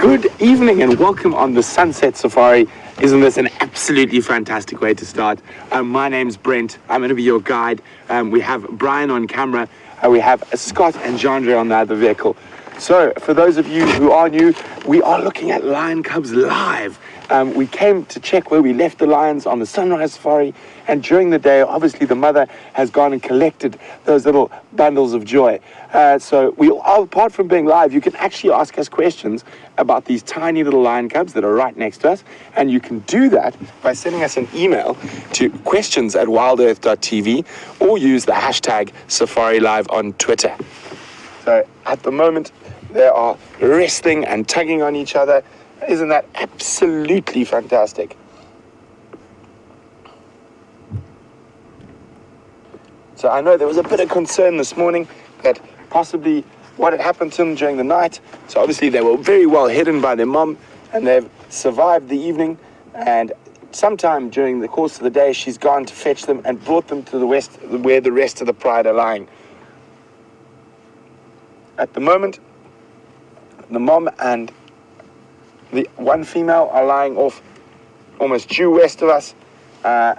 Good evening and welcome on the Sunset Safari. Isn't this an absolutely fantastic way to start? My name's Brent. I'm going to be your guide. We have Bryan on camera. We have Scott and Jeandre on the other vehicle. So, for those of you who are new, we are looking at lion cubs live. We came to check where we left the lions on the sunrise safari, and during the day, obviously the mother has gone and collected those little bundles of joy. So, apart from being live, you can actually ask us questions about these tiny little lion cubs that are right next to us, and you can do that by sending us an email to questions@wildearth.tv or use the hashtag Safari Live on Twitter. So, at the moment, they are wrestling and tugging on each other. Isn't that absolutely fantastic? So I know there was a bit of concern this morning that possibly what had happened to them during the night. So obviously they were very well hidden by their mom, and they've survived the evening. And sometime during the course of the day, she's gone to fetch them and brought them to the west, where the rest of the pride are lying. At the moment, the mom and the one female are lying off almost due west of us.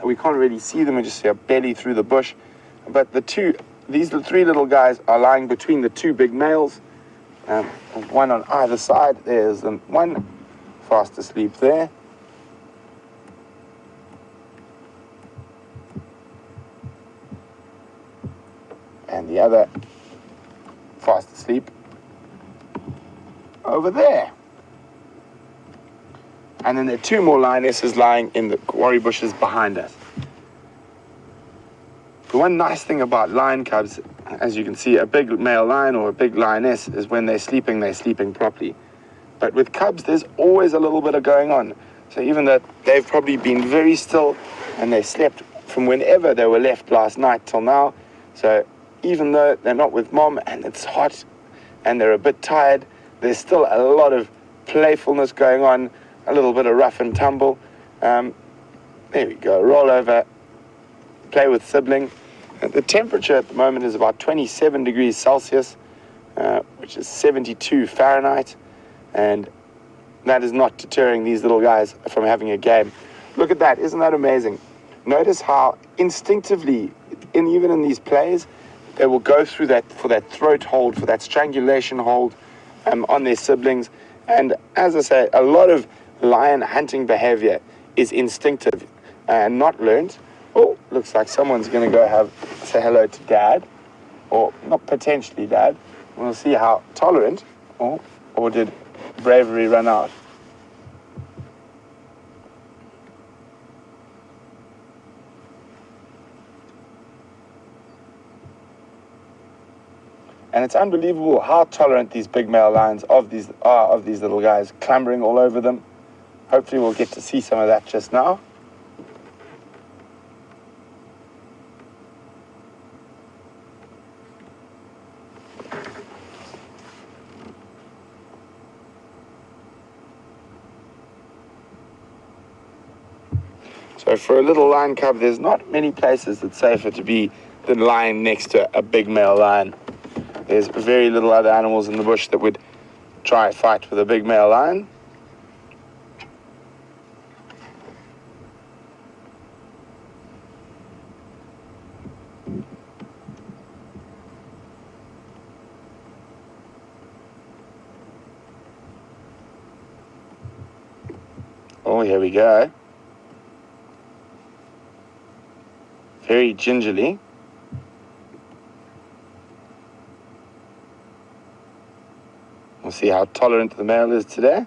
We can't really see them, we just see a belly through the bush. But these three little guys are lying between the two big males, one on either side. There's one fast asleep there. And the other fast asleep over there. And then there are two more lionesses lying in the quarry bushes behind us. The one nice thing about lion cubs, as you can see, a big male lion or a big lioness, is when they're sleeping properly. But with cubs, there's always a little bit of going on. So even though they've probably been very still and they slept from whenever they were left last night till now, so even though they're not with mom and it's hot and they're a bit tired, there's still a lot of playfulness going on, a little bit of rough and tumble. There we go, roll over, play with sibling. The temperature at the moment is about 27 degrees Celsius, which is 72 Fahrenheit, and that is not deterring these little guys from having a game. Look at that, isn't that amazing? Notice how instinctively, even in these plays, they will go through that for that throat hold, for that strangulation hold on their siblings. And as I say, a lot of lion hunting behavior is instinctive and not learned. Oh, looks like someone's going to say hello to Dad, or not potentially Dad. We'll see how tolerant, or did bravery run out? And it's unbelievable how tolerant these big male lions of these little guys, clambering all over them. Hopefully we'll get to see some of that just now. So for a little lion cub, there's not many places that's safer to be than lying next to a big male lion. There's very little other animals in the bush that would try a fight with a big male lion. Oh, here we go. Very gingerly. We'll see how tolerant the male is today.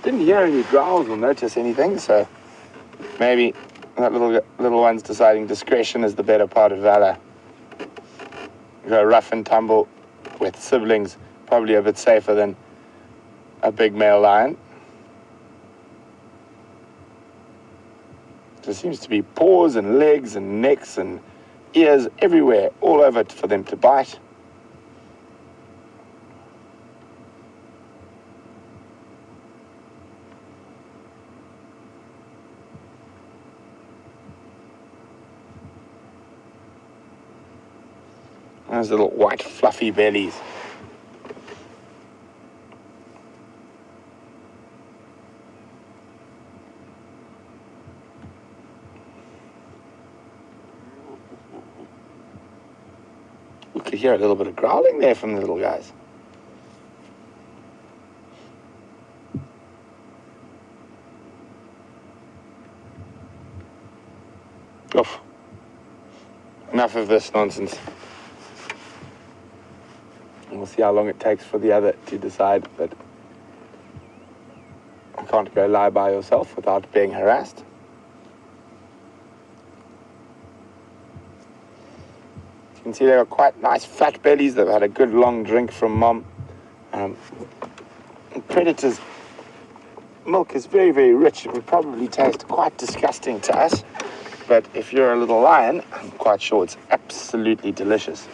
Didn't hear any growls or notice anything, so maybe that little one's deciding discretion is the better part of valor. Go rough and tumble with siblings, probably a bit safer than a big male lion. There seems to be paws and legs and necks and ears everywhere, all over for them to bite. Those little white fluffy bellies. hear a little bit of growling there from the little guys. Oof. Enough of this nonsense. We'll see how long it takes for the other to decide, but you can't go lie by yourself without being harassed. You can see they've got quite nice fat bellies. They've had a good long drink from mom. Predator's milk is very, very rich. It would probably taste quite disgusting to us, but if you're a little lion, I'm quite sure it's absolutely delicious.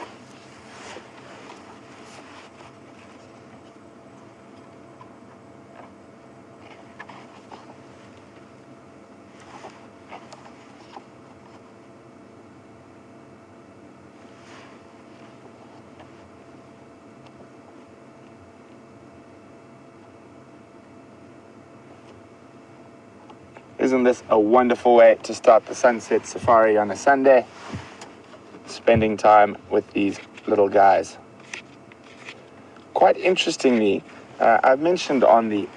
Isn't this a wonderful way to start the sunset safari on a Sunday? Spending time with these little guys. Quite interestingly, I've mentioned on the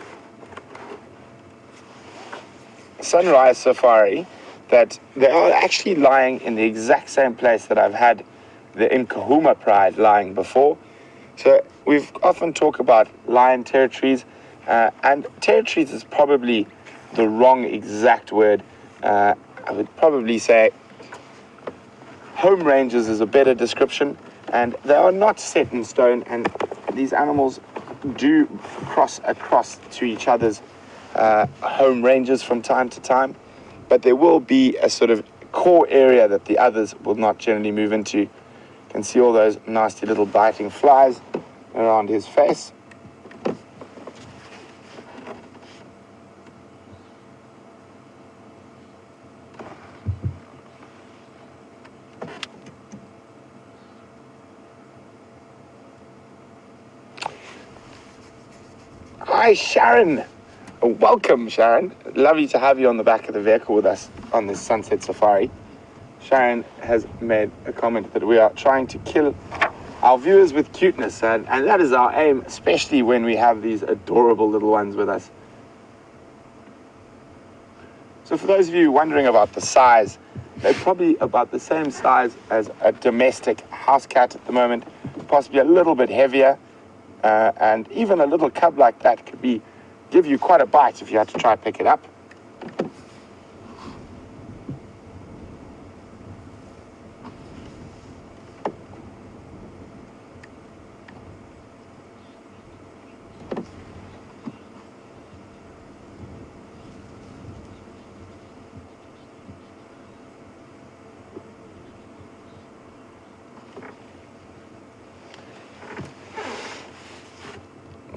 sunrise safari that they are actually lying in the exact same place that I've had the Nkahuma pride lying before. So we've often talked about lion territories, and territories is probably the wrong exact word. I would probably say home ranges is a better description, and they are not set in stone, and these animals do cross across to each other's home ranges from time to time, but there will be a sort of core area that the others will not generally move into. You can see all those nasty little biting flies around his face. Hi, Sharon. Welcome, Sharon. Lovely to have you on the back of the vehicle with us on this sunset safari. Sharon has made a comment that we are trying to kill our viewers with cuteness, and that is our aim, especially when we have these adorable little ones with us. So for those of you wondering about the size, they're probably about the same size as a domestic house cat at the moment, possibly a little bit heavier. And even a little cub like that could give you quite a bite if you had to try to pick it up.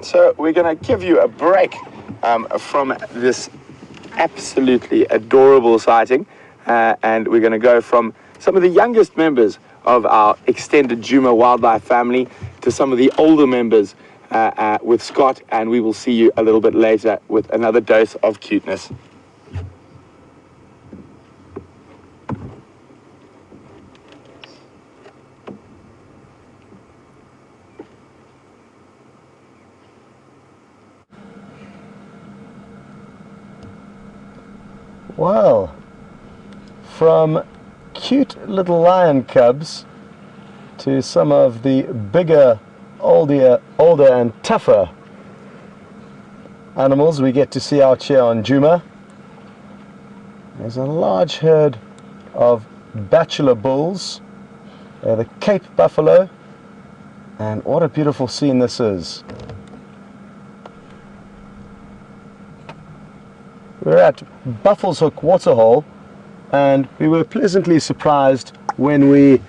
So we're going to give you a break from this absolutely adorable sighting, and we're going to go from some of the youngest members of our extended Djuma wildlife family to some of the older members with Scott, and we will see you a little bit later with another dose of cuteness. Well, from cute little lion cubs to some of the bigger, older and tougher animals we get to see out here on Djuma. There's a large herd of bachelor bulls. They're the Cape buffalo, and what a beautiful scene this is. We're at Buffels Hook Waterhole, and we were pleasantly surprised when we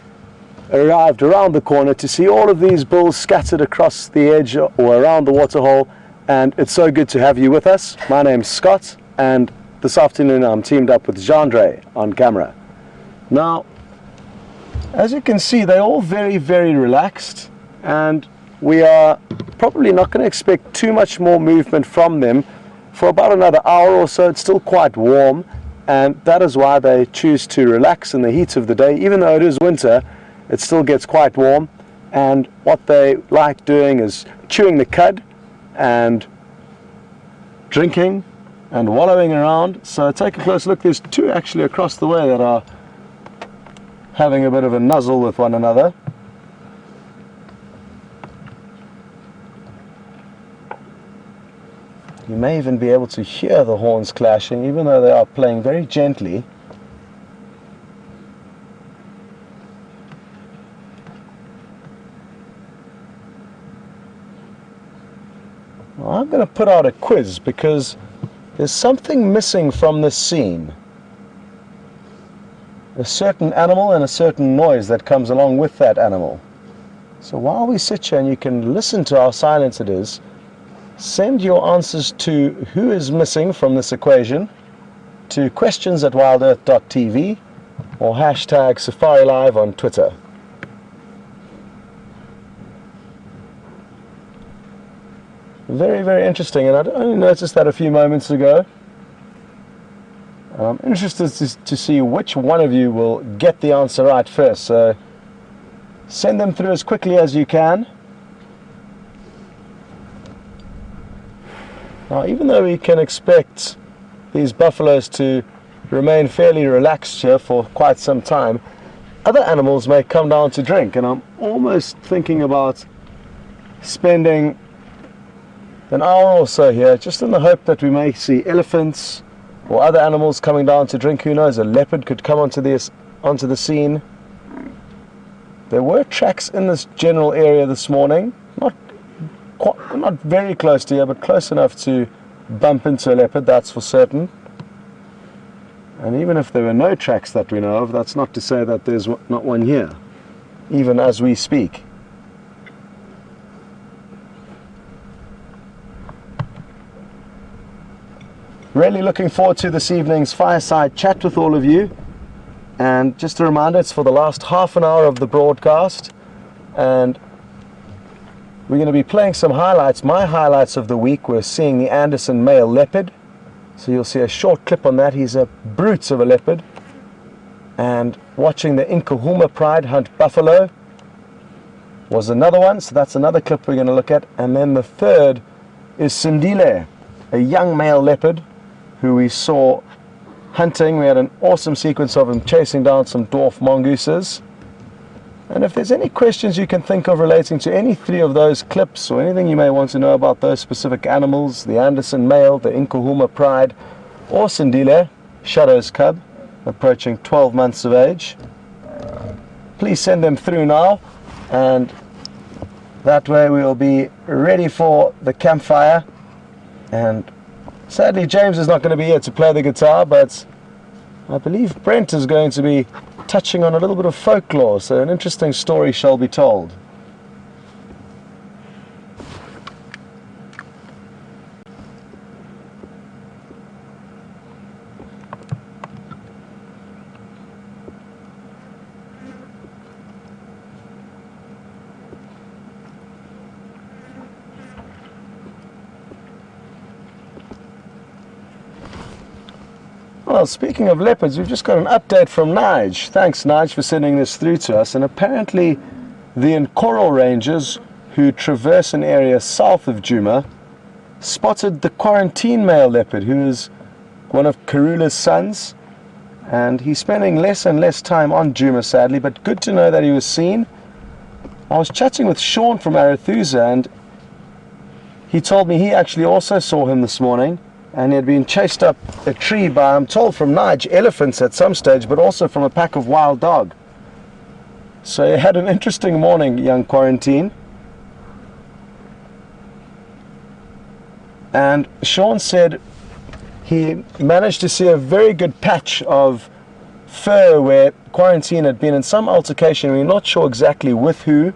arrived around the corner to see all of these bulls scattered across the edge or around the waterhole, and it's so good to have you with us. My name's Scott, and this afternoon I'm teamed up with Jeandre on camera. Now, as you can see, they're all very, very relaxed, and we are probably not going to expect too much more movement from them for about another hour or so. It's still quite warm, and that is why they choose to relax in the heat of the day. Even though it is winter, it still gets quite warm, and what they like doing is chewing the cud and drinking and wallowing around. So take a close look. There's two actually across the way that are having a bit of a nuzzle with one another. You may even be able to hear the horns clashing, even though they are playing very gently. Well, I'm going to put out a quiz because there's something missing from this scene. A certain animal and a certain noise that comes along with that animal. So while we sit here and you can listen to how silent it is, send your answers to who is missing from this equation to questions@wildearth.tv or hashtag Safari Live on Twitter. Very, very interesting, and I only noticed that a few moments ago. I'm interested to see which one of you will get the answer right first, so send them through as quickly as you can. Now, even though we can expect these buffaloes to remain fairly relaxed here for quite some time, other animals may come down to drink, and I'm almost thinking about spending an hour or so here just in the hope that we may see elephants or other animals coming down to drink. Who knows, a leopard could come onto the scene. There were tracks in this general area this morning, not very close to here, but close enough to bump into a leopard, that's for certain. And even if there were no tracks that we know of, that's not to say that there's not one here, even as we speak. Really looking forward to this evening's fireside chat with all of you. And just a reminder, it's for the last half an hour of the broadcast. And we're going to be playing some highlights. My highlights of the week were seeing the Anderson male leopard. So you'll see a short clip on that. He's a brute of a leopard. And watching the Inkahuma Pride hunt buffalo was another one. So that's another clip we're going to look at. And then the third is Sindile, a young male leopard who we saw hunting. We had an awesome sequence of him chasing down some dwarf mongooses. And if there's any questions you can think of relating to any three of those clips, or anything you may want to know about those specific animals, the Anderson male, the Inkahuma Pride, or Sindile, Shadow's cub, approaching 12 months of age, please send them through now, and that way we'll be ready for the campfire. And sadly, James is not going to be here to play the guitar, but I believe Brent is going to be touching on a little bit of folklore, so an interesting story shall be told. Well, speaking of leopards, we've just got an update from Nige. Thanks, Nige, for sending this through to us. And apparently the Nkoro Rangers, who traverse an area south of Djuma, spotted the quarantine male leopard, who is one of Karula's sons. And he's spending less and less time on Djuma, sadly, but good to know that he was seen. I was chatting with Sean from Arathusa, and he told me he actually also saw him this morning. And he had been chased up a tree by, I'm told from Nige, elephants at some stage, but also from a pack of wild dog. So he had an interesting morning, young quarantine. And Sean said he managed to see a very good patch of fur where quarantine had been in some altercation. We're not sure exactly with who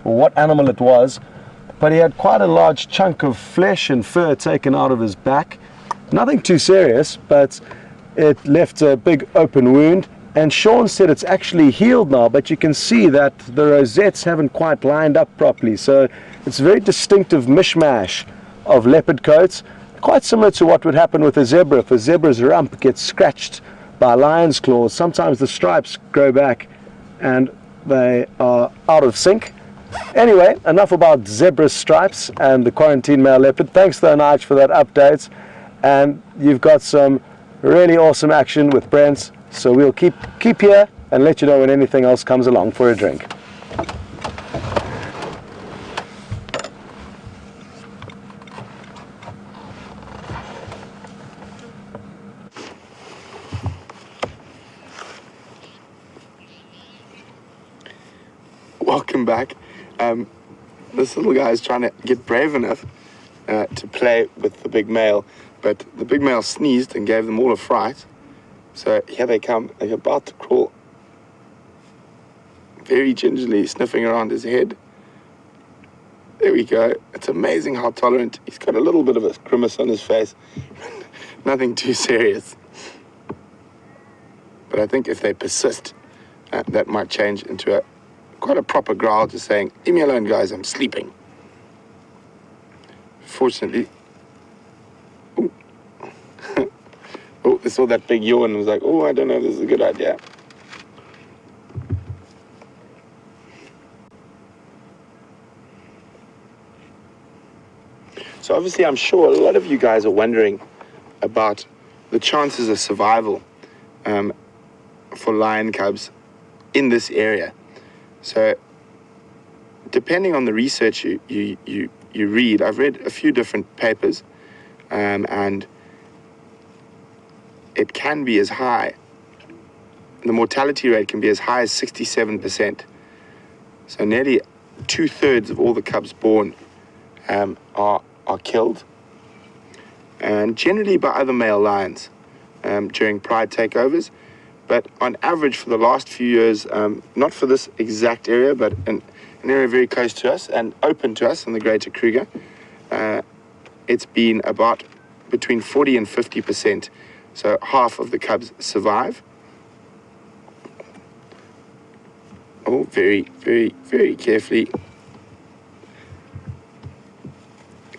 or what animal it was, but he had quite a large chunk of flesh and fur taken out of his back. Nothing too serious, but it left a big open wound, and Sean said it's actually healed now, but you can see that the rosettes haven't quite lined up properly, so it's a very distinctive mishmash of leopard coats, quite similar to what would happen with a zebra. If a zebra's rump gets scratched by lion's claws, sometimes the stripes grow back and they are out of sync, Anyway, enough about zebra stripes and the quarantine male leopard. Thanks though, Nige, for that update. And you've got some really awesome action with Brent, so we'll keep here and let you know when anything else comes along for a drink. Welcome back. This little guy is trying to get brave enough to play with the big male, but the big male sneezed and gave them all a fright. So here they come. They're about to crawl, very gingerly sniffing around his head. There we go. It's amazing how tolerant. He's got a little bit of a grimace on his face. Nothing too serious. But I think if they persist, that might change into quite a proper growl, just saying, "Leave me alone, guys, I'm sleeping." Fortunately, oh, they saw that big yawn and was like, "Oh, I don't know if this is a good idea." So obviously, I'm sure a lot of you guys are wondering about the chances of survival for lion cubs in this area. So depending on the research you read, I've read a few different papers, and it can be as high, the mortality rate can be as high as 67%. So nearly 2/3 of all the cubs born are killed, and generally by other male lions during pride takeovers. But on average for the last few years, not for this exact area, but an area very close to us and open to us in the Greater Kruger, it's been about between 40 and 50%. So half of the cubs survive. Oh, very, very, very carefully.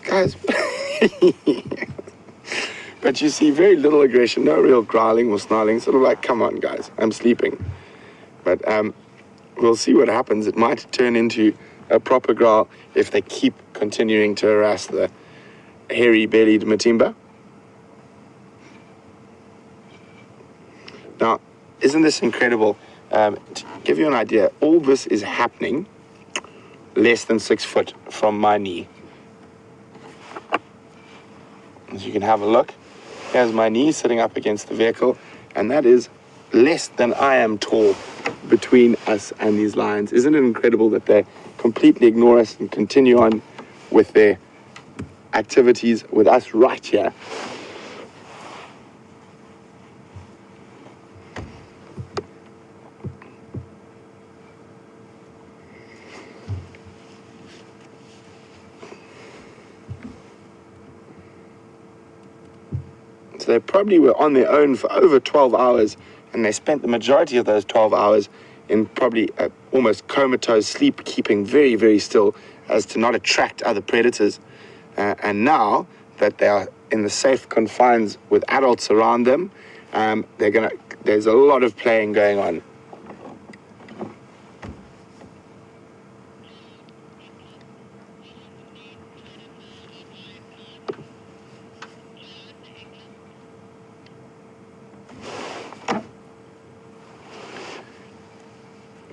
Guys, but you see very little aggression, no real growling or snarling, sort of like, "Come on, guys, I'm sleeping." But we'll see what happens. It might turn into a proper growl if they keep continuing to harass the hairy-bellied Matimba. Now, isn't this incredible? To give you an idea, all this is happening less than 6 foot from my knee. As you can have a look, here's my knee sitting up against the vehicle, and that is less than I am tall between us and these lions. Isn't it incredible that they completely ignore us and continue on with their activities with us right here? So they probably were on their own for over 12 hours, and they spent the majority of those 12 hours in probably almost comatose sleep, keeping very, very still as to not attract other predators. And now that they are in the safe confines with adults around them, there's a lot of playing going on.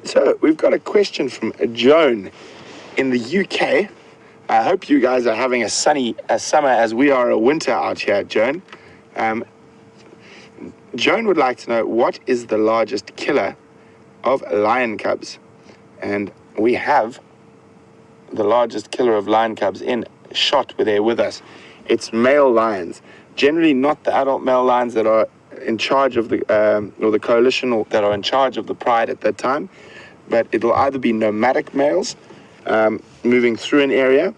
So we've got a question from Joan in the UK. I hope you guys are having a summer as we are a winter out here, Joan. Joan would like to know, what is the largest killer of lion cubs? And we have the largest killer of lion cubs in shot there with us. It's male lions. Generally not the adult male lions that are in charge of the, or the coalition, or that are in charge of the pride at that time. But it'll either be nomadic males moving through an area.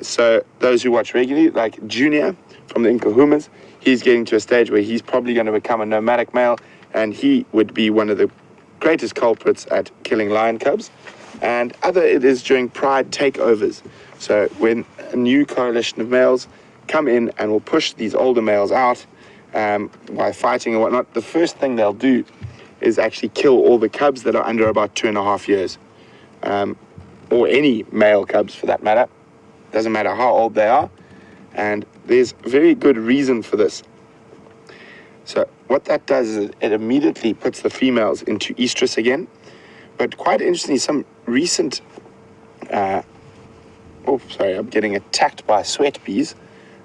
So those who watch regularly, like Jeandre from the Nkahumas, he's getting to a stage where he's probably going to become a nomadic male, and he would be one of the greatest culprits at killing lion cubs. And other, it is during pride takeovers. So when a new coalition of males come in and will push these older males out by fighting and whatnot, the first thing they'll do is actually kill all the cubs that are under about 2.5 years. or any male cubs for that matter. Doesn't matter how old they are. And there's very good reason for this. So what that does is it immediately puts the females into estrus again. But quite interestingly, some recent, oh, sorry, I'm getting attacked by sweat bees.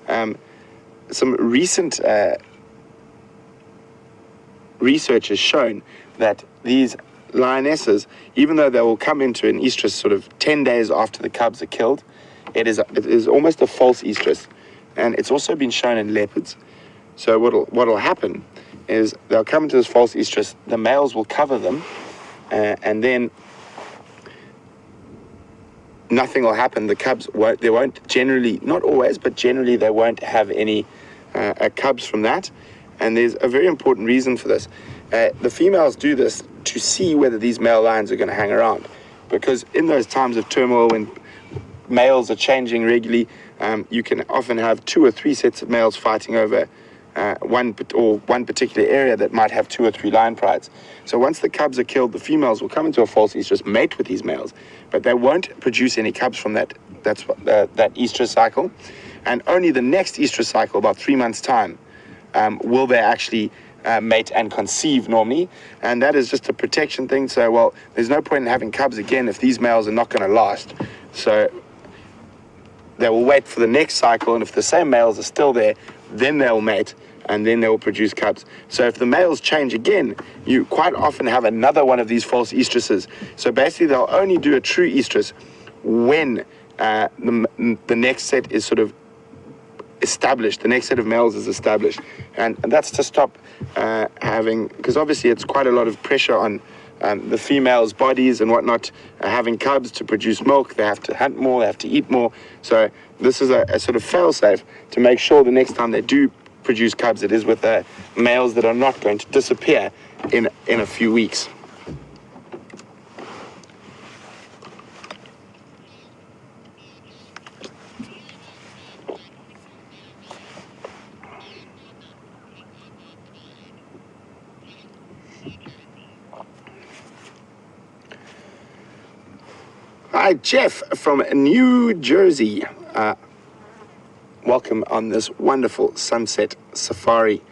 Some recent research has shown that these lionesses, even though they will come into an estrus sort of 10 days after the cubs are killed, it is almost a false estrus. And it's also been shown in leopards. So what'll happen is they'll come into this false estrus, the males will cover them, and then nothing will happen. The cubs won't generally, not always, but generally they won't have any cubs from that. And there's a very important reason for this. The females do this to see whether these male lions are going to hang around, because in those times of turmoil when males are changing regularly, you can often have 2 or 3 sets of males fighting over one particular area that might have 2 or 3 lion prides. So once the cubs are killed, the females will come into a false estrus, mate with these males, but they won't produce any cubs from that estrus cycle. And only the next estrus cycle, about 3 months' time, will they actually mate and conceive normally. And that is just a protection thing. So, well, there's no point in having cubs again if these males are not going to last. So they will wait for the next cycle, and if the same males are still there, then they'll mate, and then they will produce cubs. So if the males change again, you quite often have another one of these false estruses. So basically they'll only do a true estrus when the next set is sort of established, the next set of males is established. And that's to stop having, because obviously it's quite a lot of pressure on the females' bodies and whatnot, having cubs to produce milk. They have to hunt more, they have to eat more. So this is a sort of fail-safe to make sure the next time they do produce cubs, it is with males that are not going to disappear in a few weeks. Hi, Jeff from New Jersey. Welcome on this wonderful sunset safari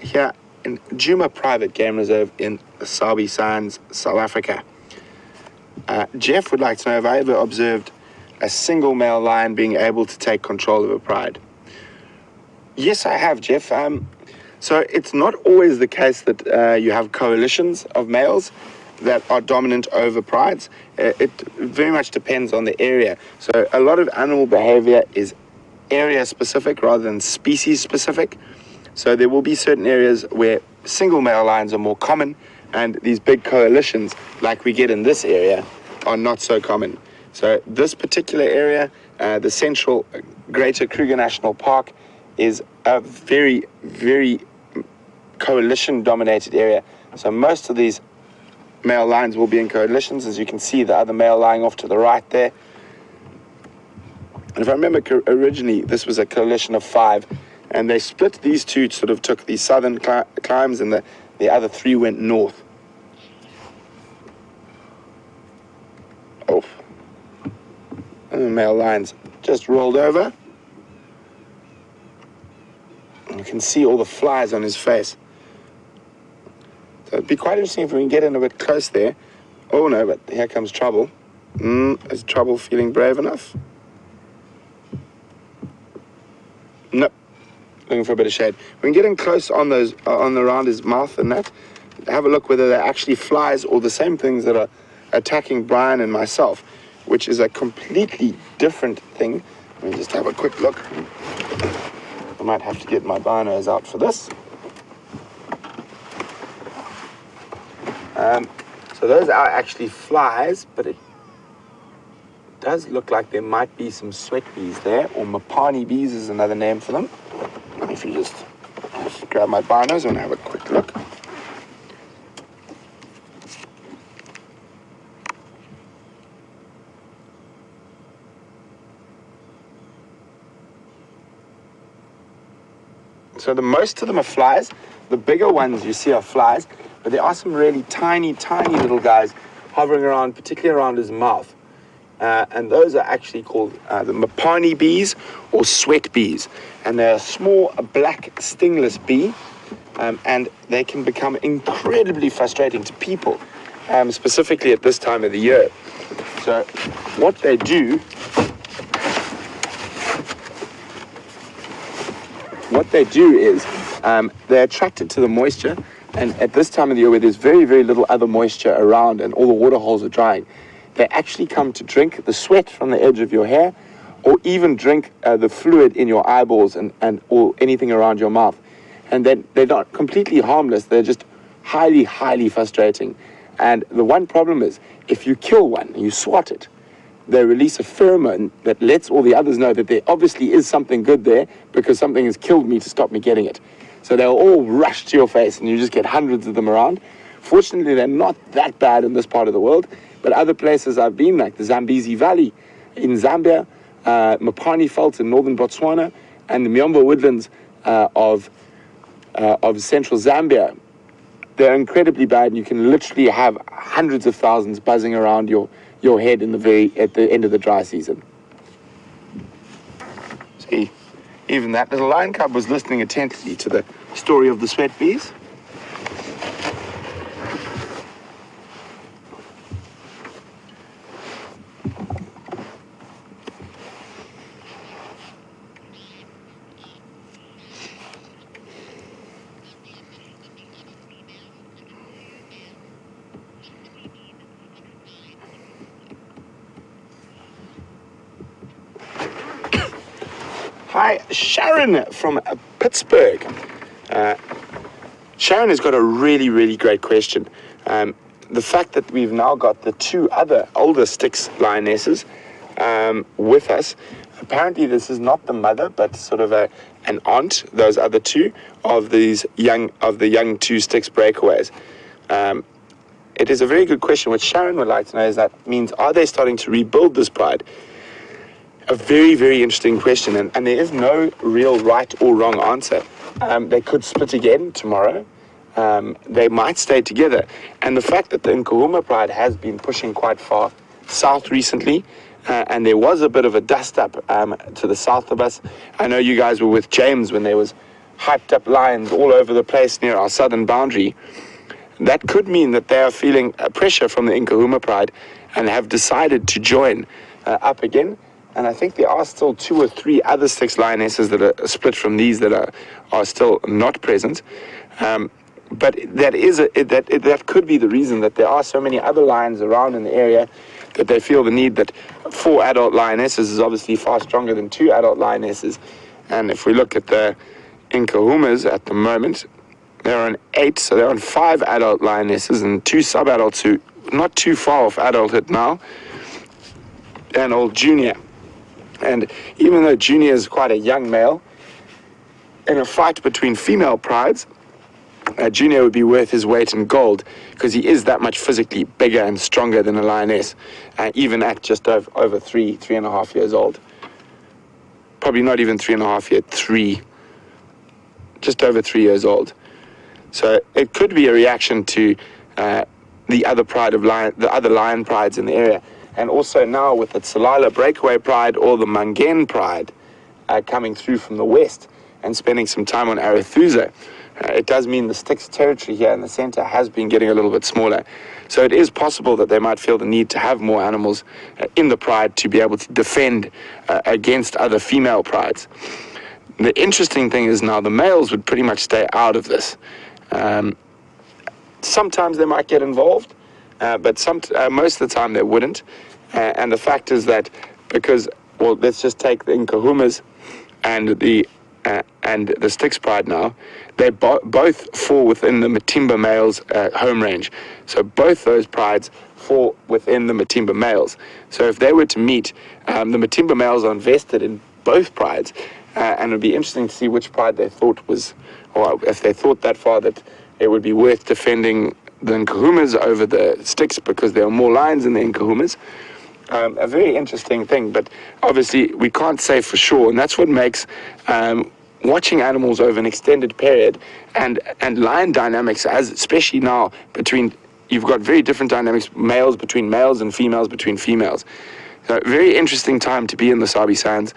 here in Djuma Private Game Reserve in Sabi Sands, South Africa. Jeff would like to know if I ever observed a single male lion being able to take control of a pride. Yes, I have, Jeff. So it's not always the case that you have coalitions of males that are dominant over prides. It very much depends on the area. So a lot of animal behavior is area specific rather than species specific. So there will be certain areas where single male lions are more common, and these big coalitions like we get in this area are not so common. So this particular area, the central Greater Kruger National Park, is a very, very coalition dominated area. So most of these male lions will be in coalitions. As you can see, the other male lying off to the right there. And if I remember originally, this was a coalition of 5, and they split. These 2 sort of took the southern climbs, and the other 3 went north. Oh, and the male lions just rolled over. And you can see all the flies on his face. So it'd be quite interesting if we can get in a bit close there. Oh no, but here comes trouble. Is trouble feeling brave enough? Nope. Looking for a bit of shade. We can get in close on those, around his mouth and that. Have a look whether they're actually flies or the same things that are attacking Brian and myself, which is a completely different thing. Let me just have a quick look. I might have to get my binos out for this. So those are actually flies, but it does look like there might be some sweat bees there, or Mapani bees is another name for them. If you just grab my binos and have a quick look. So most of them are flies. The bigger ones you see are flies, but there are some really tiny, tiny little guys hovering around, particularly around his mouth. and those are actually called the Mapani bees or sweat bees. And they're a small black stingless bee, and they can become incredibly frustrating to people, specifically at this time of the year. So what they do is they're attracted to the moisture, and at this time of the year where there's very, very little other moisture around and all the water holes are drying, they actually come to drink the sweat from the edge of your hair, or even drink the fluid in your eyeballs and or anything around your mouth. And then they're not completely harmless, they're just highly, highly frustrating. And the one problem is, if you kill one, you swat it, they release a pheromone that lets all the others know that there obviously is something good there, because something has killed me to stop me getting it. So they'll all rush to your face and you just get hundreds of them around. Fortunately, they're not that bad in this part of the world, but other places I've been, like the Zambezi Valley in Zambia, Mapani Veld in northern Botswana, and the Miombo woodlands of central Zambia, they're incredibly bad, and you can literally have hundreds of thousands buzzing around your head at the end of the dry season. See, even that little lion cub was listening attentively to the story of the sweat bees. Hi, Sharon from Pittsburgh. Sharon has got a really, really great question. The fact that we've now got the two other older Styx lionesses with us, apparently this is not the mother, but sort of an aunt, those other two, of the young two Styx breakaways. It is a very good question. What Sharon would like to know is that means, are they starting to rebuild this pride? A very, very interesting question, and there is no real right or wrong answer. They could split again tomorrow. They might stay together. And the fact that the Nkuhuma pride has been pushing quite far south recently, and there was a bit of a dust-up to the south of us. I know you guys were with James when there was hyped-up lions all over the place near our southern boundary. That could mean that they are feeling pressure from the Nkuhuma pride and have decided to join up again. And I think there are still 2 or 3 other Styx lionesses that are split from these that are still not present. But that could be the reason that there are so many other lions around in the area, that they feel the need that 4 adult lionesses is obviously far stronger than 2 adult lionesses. And if we look at the Nkuhumas at the moment, they're on 8, so they're on 5 adult lionesses and 2 sub-adults who not too far off adulthood now, and old Junior. And even though Junior is quite a young male, in a fight between female prides, Junior would be worth his weight in gold, because he is that much physically bigger and stronger than a lioness, even at just over 3.5 years old. Probably not even 3.5 yet, just over 3 years old. So it could be a reaction to the other lion prides in the area. And also now with the Tsalala breakaway pride or the Mangen pride coming through from the west and spending some time on Arathusa, it does mean the Styx territory here in the center has been getting a little bit smaller. So it is possible that they might feel the need to have more animals in the pride to be able to defend against other female prides. The interesting thing is now the males would pretty much stay out of this. Sometimes they might get involved, but most of the time they wouldn't. And the fact is that because, well, let's just take the Nkuhumas and the Styx pride now, they both fall within the Matimba males' home range. So both those prides fall within the Matimba males. So if they were to meet, the Matimba males are invested in both prides, and it would be interesting to see which pride they thought was, or if they thought that far that it would be worth defending the Nkuhumas over the Styx because there are more lions in the Nkuhumas. A very interesting thing, but obviously we can't say for sure, and that's what makes watching animals over an extended period and lion dynamics, as especially now you've got very different dynamics, males between males and females between females. So very interesting time to be in the Sabi Sands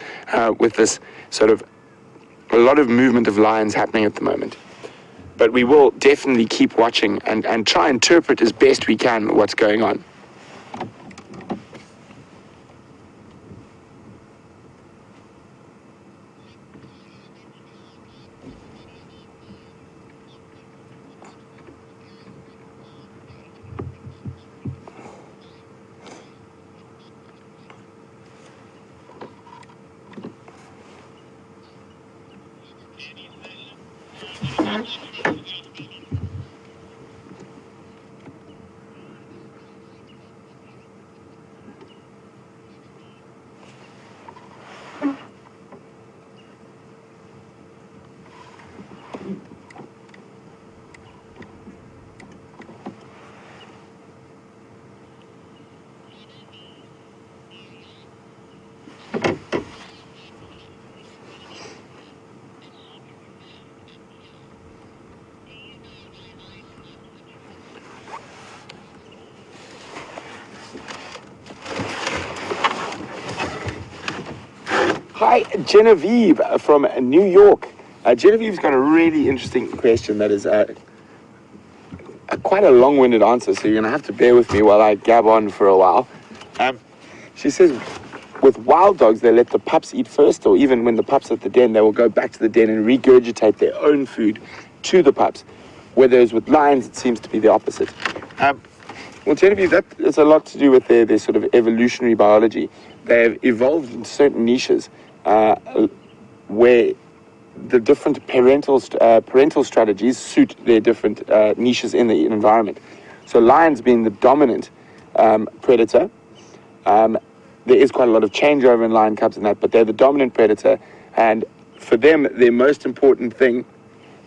with this sort of a lot of movement of lions happening at the moment. But we will definitely keep watching and try and interpret as best we can what's going on. Hi, Genevieve from New York. Genevieve's got a really interesting question that is quite a long-winded answer, so you're going to have to bear with me while I gab on for a while. She says, with wild dogs, they let the pups eat first, or even when the pups are at the den, they will go back to the den and regurgitate their own food to the pups. Whereas with lions, it seems to be the opposite. Well, Genevieve, that has a lot to do with their sort of evolutionary biology. They've evolved in certain niches where the different parental strategies suit their different niches in the environment. So lions being the dominant predator, there is quite a lot of changeover in lion cubs and that, but they're the dominant predator, and for them, their most important thing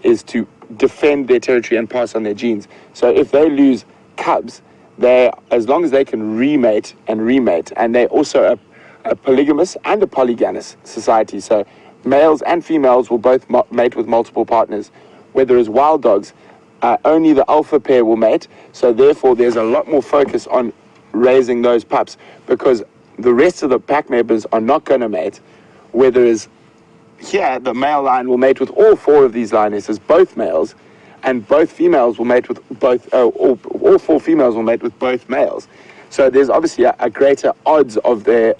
is to defend their territory and pass on their genes. So if they lose cubs, as long as they can remate, and they're also a polygamous and a polygamous society. So males and females will both mate with multiple partners. Whereas wild dogs, only the alpha pair will mate. So therefore, there's a lot more focus on raising those pups because the rest of the pack members are not going to mate. Whereas here, the male lion will mate with all four of these lionesses, both males, and both females will mate with both, all four females will mate with both males. So there's obviously a greater odds of their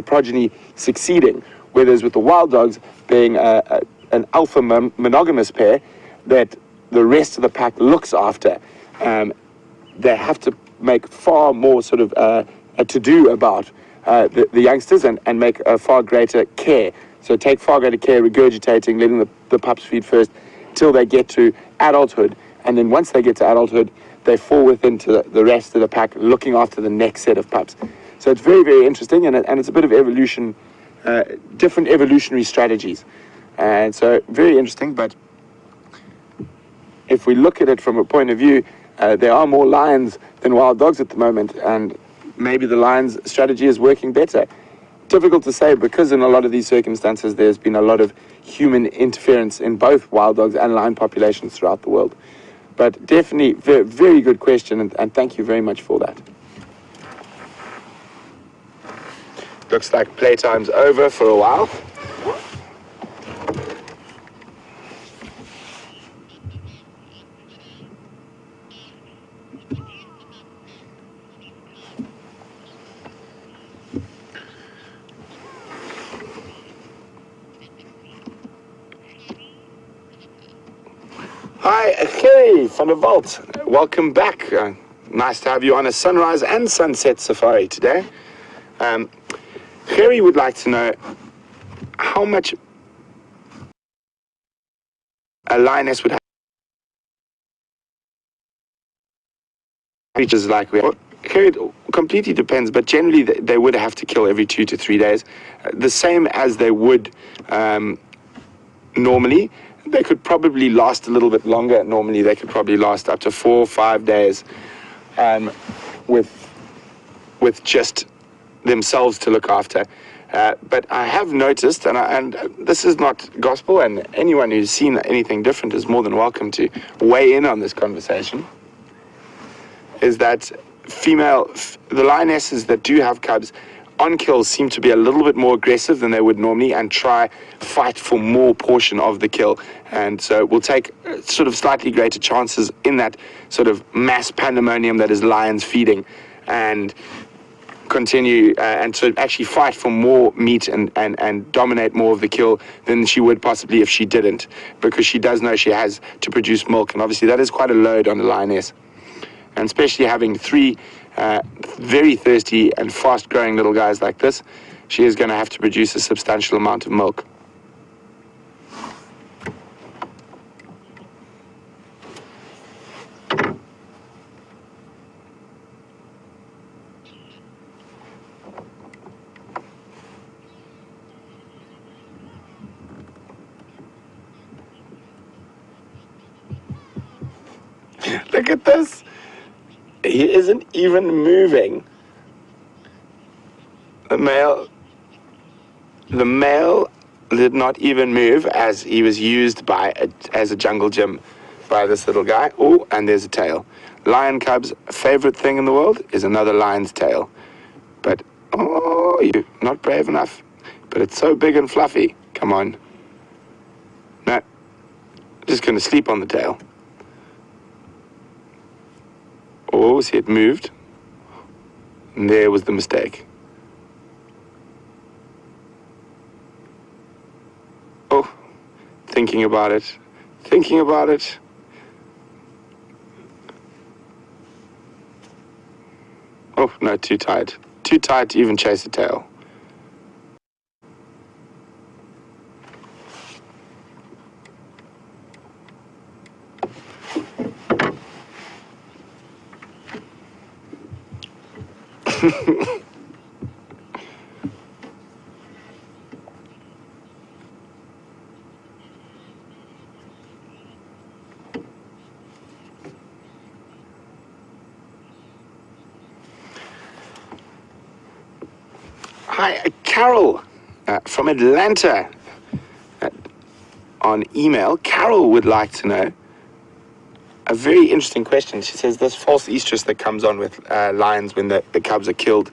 progeny succeeding. Whereas with the wild dogs being an alpha monogamous pair that the rest of the pack looks after, they have to make far more sort of a to-do about the youngsters and make a far greater care. So take far greater care, regurgitating, letting the pups feed first till they get to adulthood. And then once they get to adulthood, they fall within to the rest of the pack, looking after the next set of pups. So it's very, very interesting, and it's a bit of evolution, different evolutionary strategies. And so very interesting, but if we look at it from a point of view, there are more lions than wild dogs at the moment, and maybe the lion's strategy is working better. Difficult to say, because in a lot of these circumstances, there's been a lot of human interference in both wild dogs and lion populations throughout the world. But definitely, very, very good question, and thank you very much for that. Looks like playtime's over for a while. Hi, Gerry from the Vault. Welcome back. Nice to have you on a sunrise and sunset safari today. Gerry would like to know how much a lioness would have creatures like we have. Gerry, it completely depends, but generally they would have to kill every 2 to 3 days, the same as they would normally. They could probably last a little bit longer. Normally, they could probably last up to 4 or 5 days with just themselves to look after. But I have noticed, and this is not gospel, and anyone who's seen anything different is more than welcome to weigh in on this conversation, is that the lionesses that do have cubs on-kills seem to be a little bit more aggressive than they would normally and try fight for more portion of the kill. And so we'll take sort of slightly greater chances in that sort of mass pandemonium that is lions feeding, and continue and to actually fight for more meat and dominate more of the kill than she would possibly if she didn't, because she does know she has to produce milk, and obviously that is quite a load on the lioness. And especially having three very thirsty and fast-growing little guys like this, she is going to have to produce a substantial amount of milk. Look at this. He isn't even moving. The male did not even move as he was used as a jungle gym by this little guy. Oh, and there's a tail. Lion cub's favorite thing in the world is another lion's tail. But, oh, you're not brave enough. But it's so big and fluffy. Come on. No, just going to sleep on the tail. Oh, see, it moved. And there was the mistake. Oh, thinking about it. Thinking about it. Oh, no, too tight. Too tight to even chase a tail. Hi, Carol from Atlanta on email. Carol would like to know a very interesting question. She says this false estrus that comes on with lions when the cubs are killed,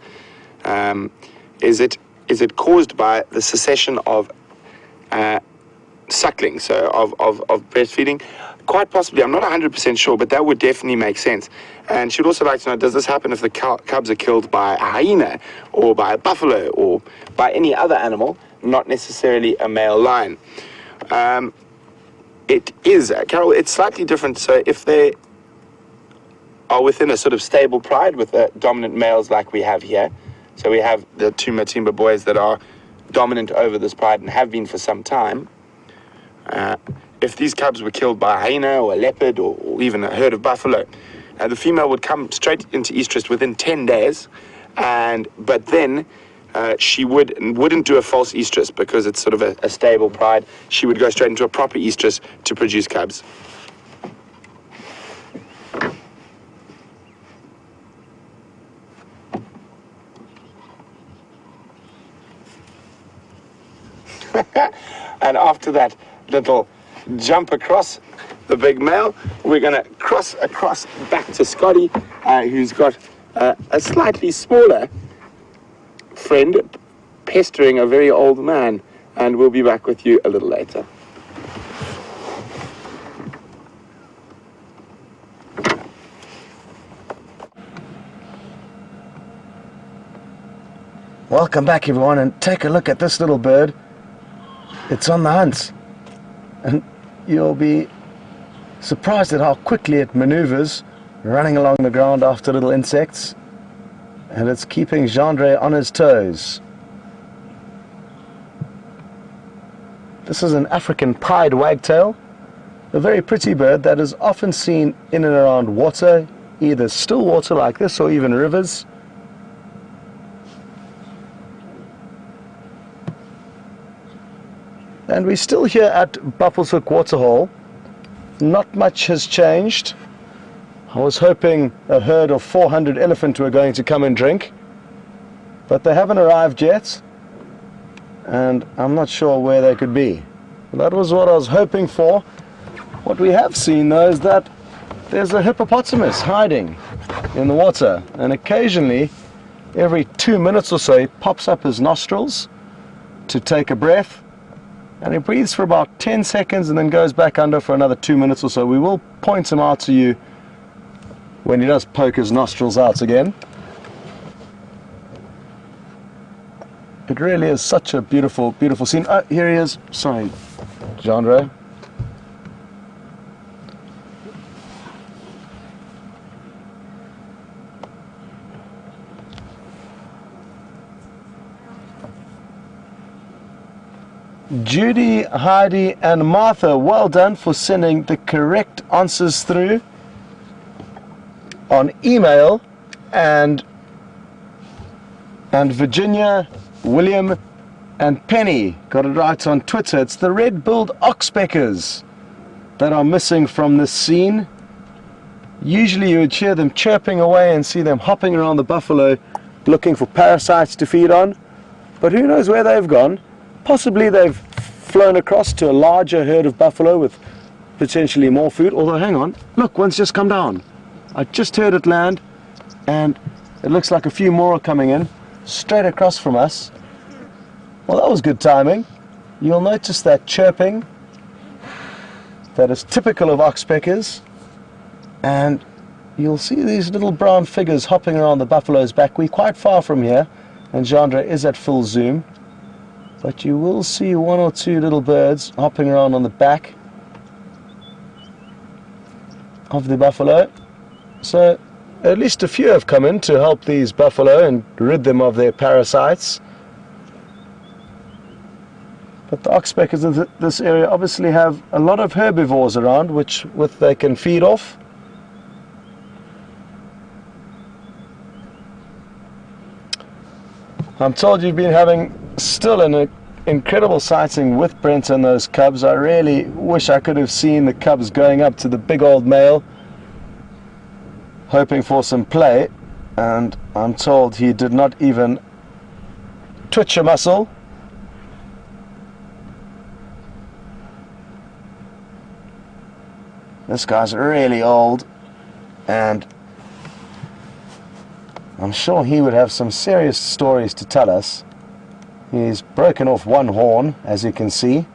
is it caused by the cessation of suckling, so of breastfeeding? Quite possibly. I'm not 100% sure, but that would definitely make sense. And she'd also like to know, does this happen if the cubs are killed by a hyena or by a buffalo or by any other animal, not necessarily a male lion? It is, Carol, it's slightly different. So if they are within a sort of stable pride with the dominant males like we have here, so we have the two Matimba boys that are dominant over this pride and have been for some time, if these cubs were killed by a hyena or a leopard or even a herd of buffalo, the female would come straight into estrus within 10 days, but then she wouldn't do a false estrus because it's sort of a stable pride. She would go straight into a proper estrus to produce cubs. And after that little jump across the big male, we're going to cross across back to Scotty, who's got a slightly smaller friend pestering a very old man, and we'll be back with you a little later. Welcome back, everyone, and take a look at this little bird. It's on the hunt, and you'll be surprised at how quickly it maneuvers, running along the ground after little insects, and it's keeping Jeandre on his toes. This is an African pied wagtail, a very pretty bird that is often seen in and around water, either still water like this or even rivers. And we're still here at Buffelshoek Waterhole. Not much has changed. I was hoping a herd of 400 elephant were going to come and drink, but they haven't arrived yet, and I'm not sure where they could be. That was what I was hoping for. What we have seen, though, is that there's a hippopotamus hiding in the water, and occasionally every 2 minutes or so he pops up his nostrils to take a breath, and he breathes for about 10 seconds and then goes back under for another 2 minutes or so. We will point him out to you when he does poke his nostrils out again. It really is such a beautiful, beautiful scene. Oh, here he is. Sorry, Jeandre. Judy, Heidi and Martha, well done for sending the correct answers through on email, and Virginia, William and Penny got it right on Twitter. It's the red-billed oxpeckers that are missing from this scene. Usually you would hear them chirping away and see them hopping around the buffalo looking for parasites to feed on, but who knows where they've gone. Possibly they've flown across to a larger herd of buffalo with potentially more food. Although, hang on, look, one's just come down. I just heard it land, and it looks like a few more are coming in straight across from us. Well, that was good timing. You'll notice that chirping that is typical of oxpeckers, and you'll see these little brown figures hopping around the buffalo's back. We're quite far from here, and Jeandre is at full zoom. But you will see one or two little birds hopping around on the back of the buffalo. So at least a few have come in to help these buffalo and rid them of their parasites. But the oxpeckers in this area obviously have a lot of herbivores around which they can feed off. I'm told you've been having still an incredible sighting with Brent and those cubs. I really wish I could have seen the cubs going up to the big old male hoping for some play, and I'm told he did not even twitch a muscle. This guy's really old, and I'm sure he would have some serious stories to tell us. He's broken off one horn, as you can see.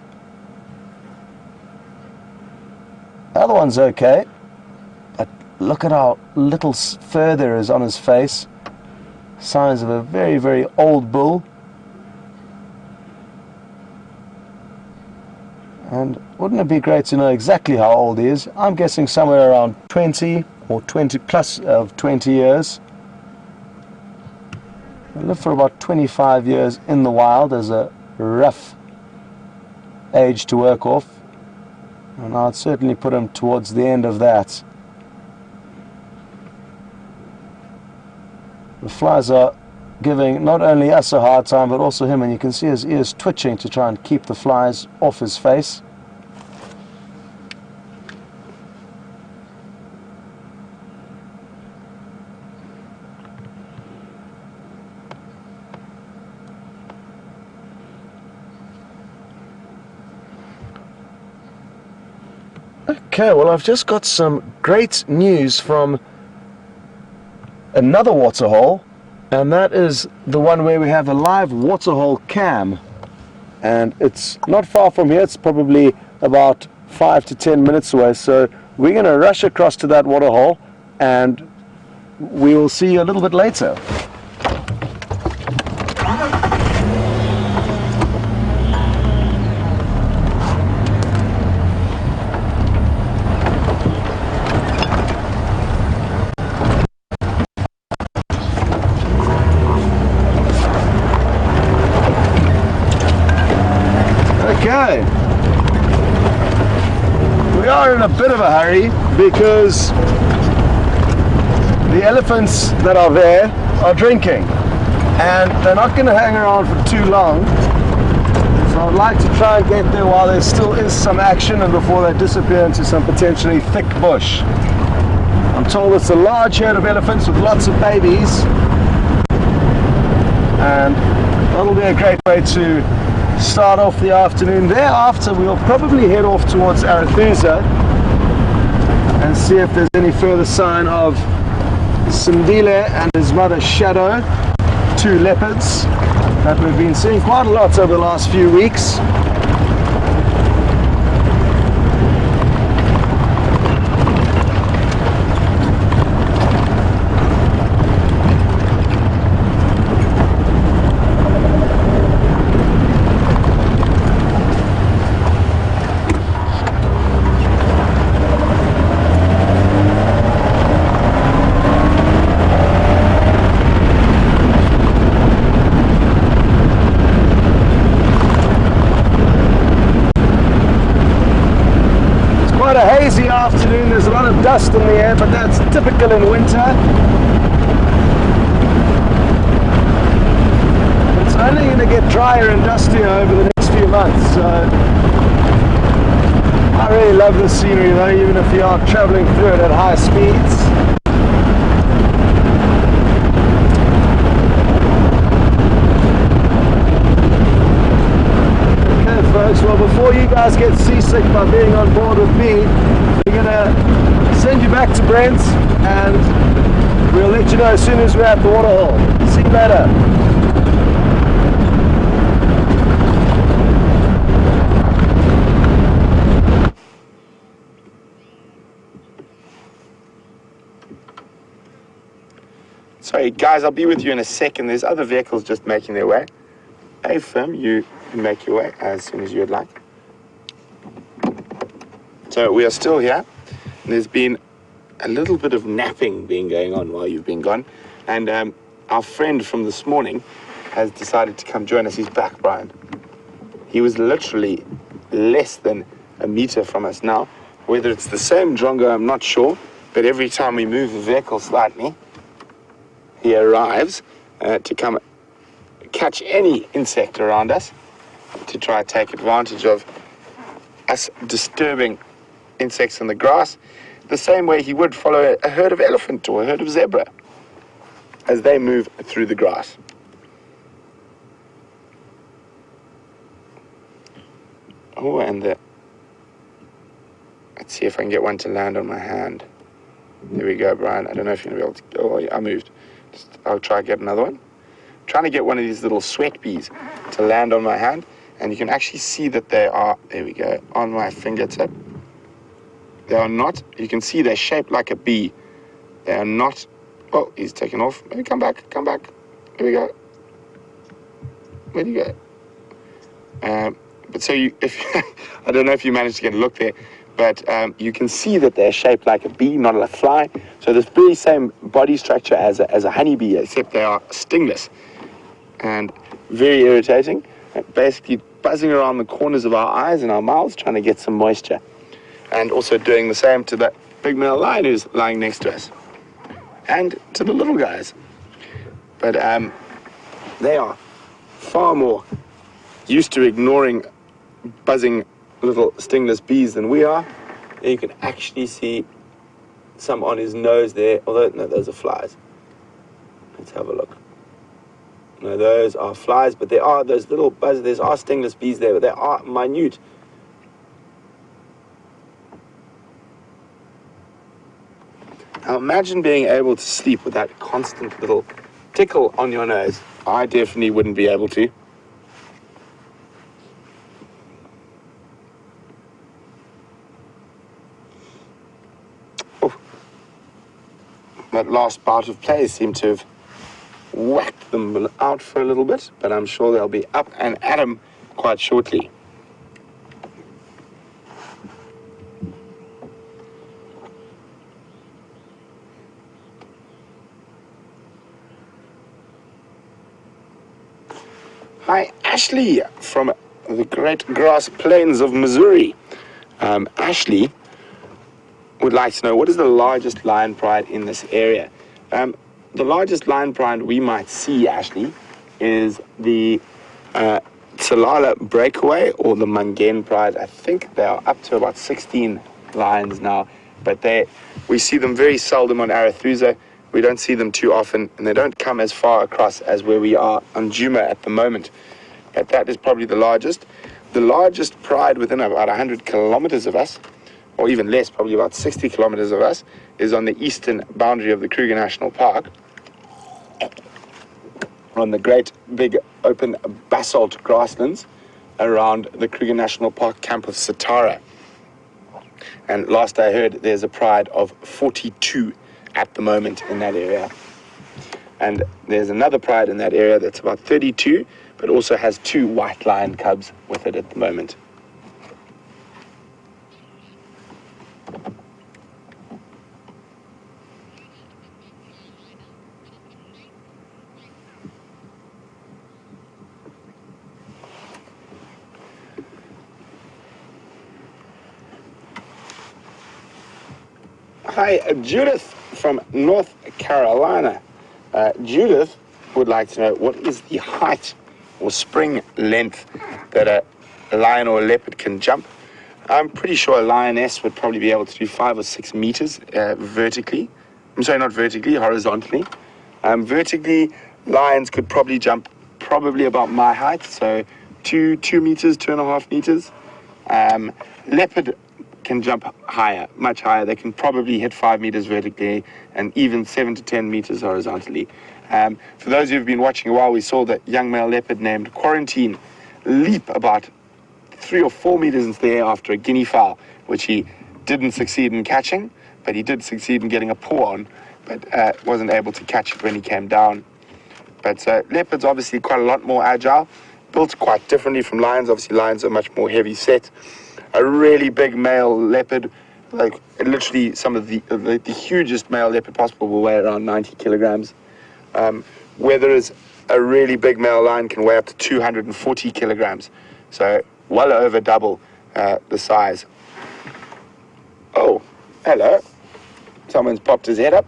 The other one's okay, but look at how little fur there is on his face. Signs of a very, very old bull. And wouldn't it be great to know exactly how old he is? I'm guessing somewhere around 20 or 20 plus of 20 years. He lived for about 25 years in the wild as a rough age to work off, and I'd certainly put him towards the end of that. The flies are giving not only us a hard time but also him, and you can see his ears twitching to try and keep the flies off his face. Okay, well, I've just got some great news from another waterhole, and that is the one where we have a live waterhole cam, and it's not far from here. It's probably about 5 to 10 minutes away, so we're going to rush across to that waterhole and we will see you a little bit later. Okay, we are in a bit of a hurry because the elephants that are there are drinking and they're not going to hang around for too long, so I'd like to try and get there while there still is some action and before they disappear into some potentially thick bush. I'm told it's a large herd of elephants with lots of babies, and that'll be a great way to start off the afternoon. Thereafter we'll probably head off towards Arethusa and see if there's any further sign of Sindile and his mother Shadow. two leopards that we've been seeing quite a lot over the last few weeks. Afternoon, there's a lot of dust in the air, but that's typical in winter. It's only going to get drier and dustier over the next few months, so I really love this scenery though, even if you are traveling through it at high speeds. Okay folks, well before you guys get seasick by being on board with me, we're going to send you back to Brent's and we'll let you know as soon as we're at the waterhole. See you later. Sorry guys, I'll be with you in a second. There's other vehicles just making their way. Hey Firm, you can make your way as soon as you would like. So we are still here. There's been a little bit of napping going on while you've been gone. And our friend from this morning has decided to come join us. He's back, Brian. He was literally less than a meter from us now. Whether it's the same drongo, I'm not sure. But every time we move the vehicle slightly, he arrives to come catch any insect around us to try and take advantage of us disturbing insects in the grass, the same way he would follow a herd of elephant or a herd of zebra as they move through the grass. Oh, and let's see if I can get one to land on my hand. There we go, Brian. I don't know if you're going to be able to... Oh, yeah, I moved. I'll try and get another one. I'm trying to get one of these little sweat bees to land on my hand, and you can actually see that they are, there we go, on my fingertip. They are not, you can see they're shaped like a bee. They are not, oh, he's taken off. Maybe come back. There we go. Where'd he go? But so I don't know if you managed to get a look there, but you can see that they're shaped like a bee, not a fly. So this very same body structure as a honeybee, except they are stingless and very irritating, basically buzzing around the corners of our eyes and our mouths, trying to get some moisture. And also doing the same to that big male lion who's lying next to us. And to the little guys. But they are far more used to ignoring buzzing little stingless bees than we are. And you can actually see some on his nose there, although, no, those are flies. Let's have a look. No, those are flies, but there are those little buzzers, there are stingless bees there, but they are minute. Now imagine being able to sleep with that constant little tickle on your nose. I definitely wouldn't be able to. Oh. That last bout of play seemed to have whacked them out for a little bit, but I'm sure they'll be up and at 'em quite shortly. Hi, Ashley from the great grass plains of Missouri. Ashley would like to know, what is the largest lion pride in this area? The largest lion pride we might see, Ashley, is the Tsalala breakaway or the Mangen pride. I think they are up to about 16 lions now, but we see them very seldom on Arathusa. We don't see them too often, and they don't come as far across as where we are on Juma at the moment. But that is probably the largest. The largest pride within about 100 kilometers of us, or even less, probably about 60 kilometers of us, is on the eastern boundary of the Kruger National Park. on the great big open basalt grasslands around the Kruger National Park camp of Satara. And last I heard, there's a pride of 42 at the moment in that area. And there's another pride in that area that's about 32, but also has 2 white lion cubs with it at the moment. Hi, Judith from North Carolina. Judith would like to know, what is the height or spring length that a lion or a leopard can jump? I'm pretty sure a lioness would probably be able to do 5 or 6 meters vertically. I'm sorry, not vertically, horizontally. Vertically, lions could probably jump probably about my height, so 2 meters, 2.5 meters. Leopard can jump higher, much higher. They can probably hit 5 meters vertically and even 7 to 10 meters horizontally. For those who've been watching a while, we saw that young male leopard named Quarantine leap about 3 or 4 meters into the air after a guinea fowl, which he didn't succeed in catching, but he did succeed in getting a paw on, but wasn't able to catch it when he came down. But leopards obviously quite a lot more agile, built quite differently from lions. Obviously lions are much more heavy set. A really big male leopard, like literally some of the hugest male leopard possible, will weigh around 90 kilograms. Whereas a really big male lion can weigh up to 240 kilograms. So well over double the size. Oh, hello. Someone's popped his head up.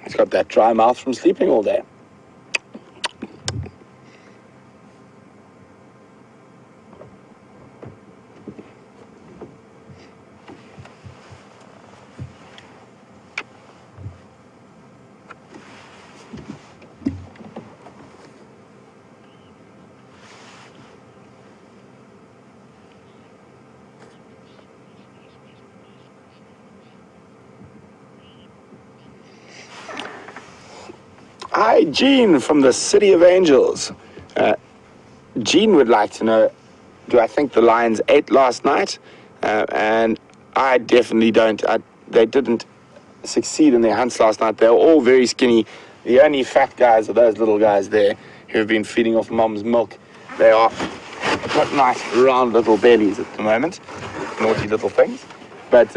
He's got that dry mouth from sleeping all day. Hi, Jean from the City of Angels. Jean would like to know, do I think the lions ate last night? And I definitely don't. They didn't succeed in their hunts last night. They were all very skinny. The only fat guys are those little guys there who have been feeding off mom's milk. They are got nice round little bellies at the moment. Naughty little things. But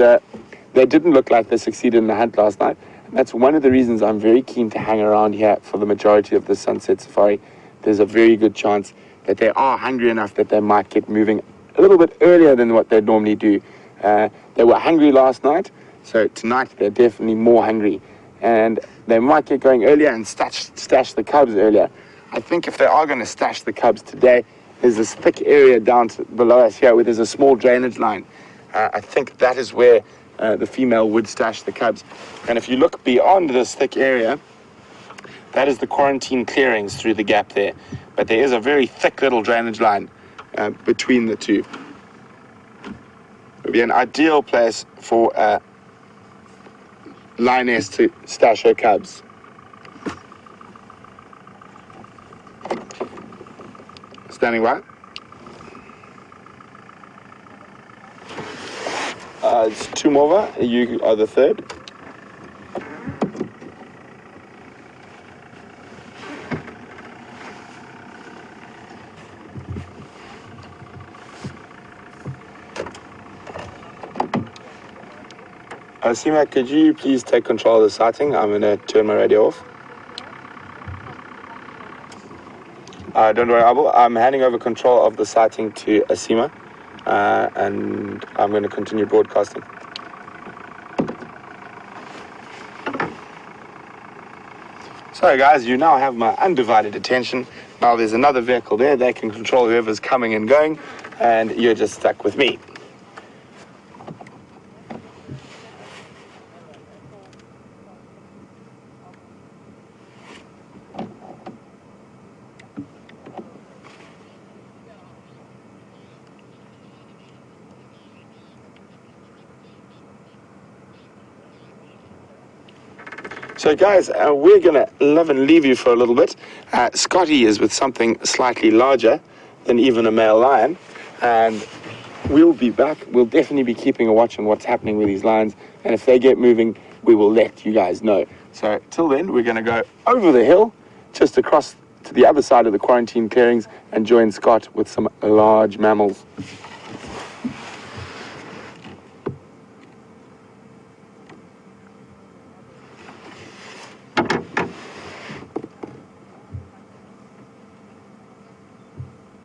they didn't look like they succeeded in the hunt last night. That's one of the reasons I'm very keen to hang around here for the majority of the sunset safari. There's a very good chance that they are hungry enough that they might get moving a little bit earlier than what they normally do. They were hungry last night, so tonight they're definitely more hungry. And they might get going earlier and stash the cubs earlier. I think if they are going to stash the cubs today, there's this thick area down below us here where there's a small drainage line. I think that is where the female would stash the cubs. And if you look beyond this thick area, that is the quarantine clearings through the gap there. But there is a very thick little drainage line between the two. It would be an ideal place for lioness to stash her cubs. Standing by. It's 2 more. You are the third. Sima, could you please take control of the sighting? I'm going to turn my radio off. Don't worry, Abel. I'm handing over control of the sighting to Asima, and I'm going to continue broadcasting. So guys, you now have my undivided attention. Now there's another vehicle there. They can control whoever's coming and going, and you're just stuck with me. So So guys, we're going to love and leave you for a little bit. Scotty is with something slightly larger than even a male lion, and we'll be back. We'll definitely be keeping a watch on what's happening with these lions, and if they get moving, we will let you guys know. So till then, we're going to go over the hill, just across to the other side of the quarantine clearings, and join Scott with some large mammals.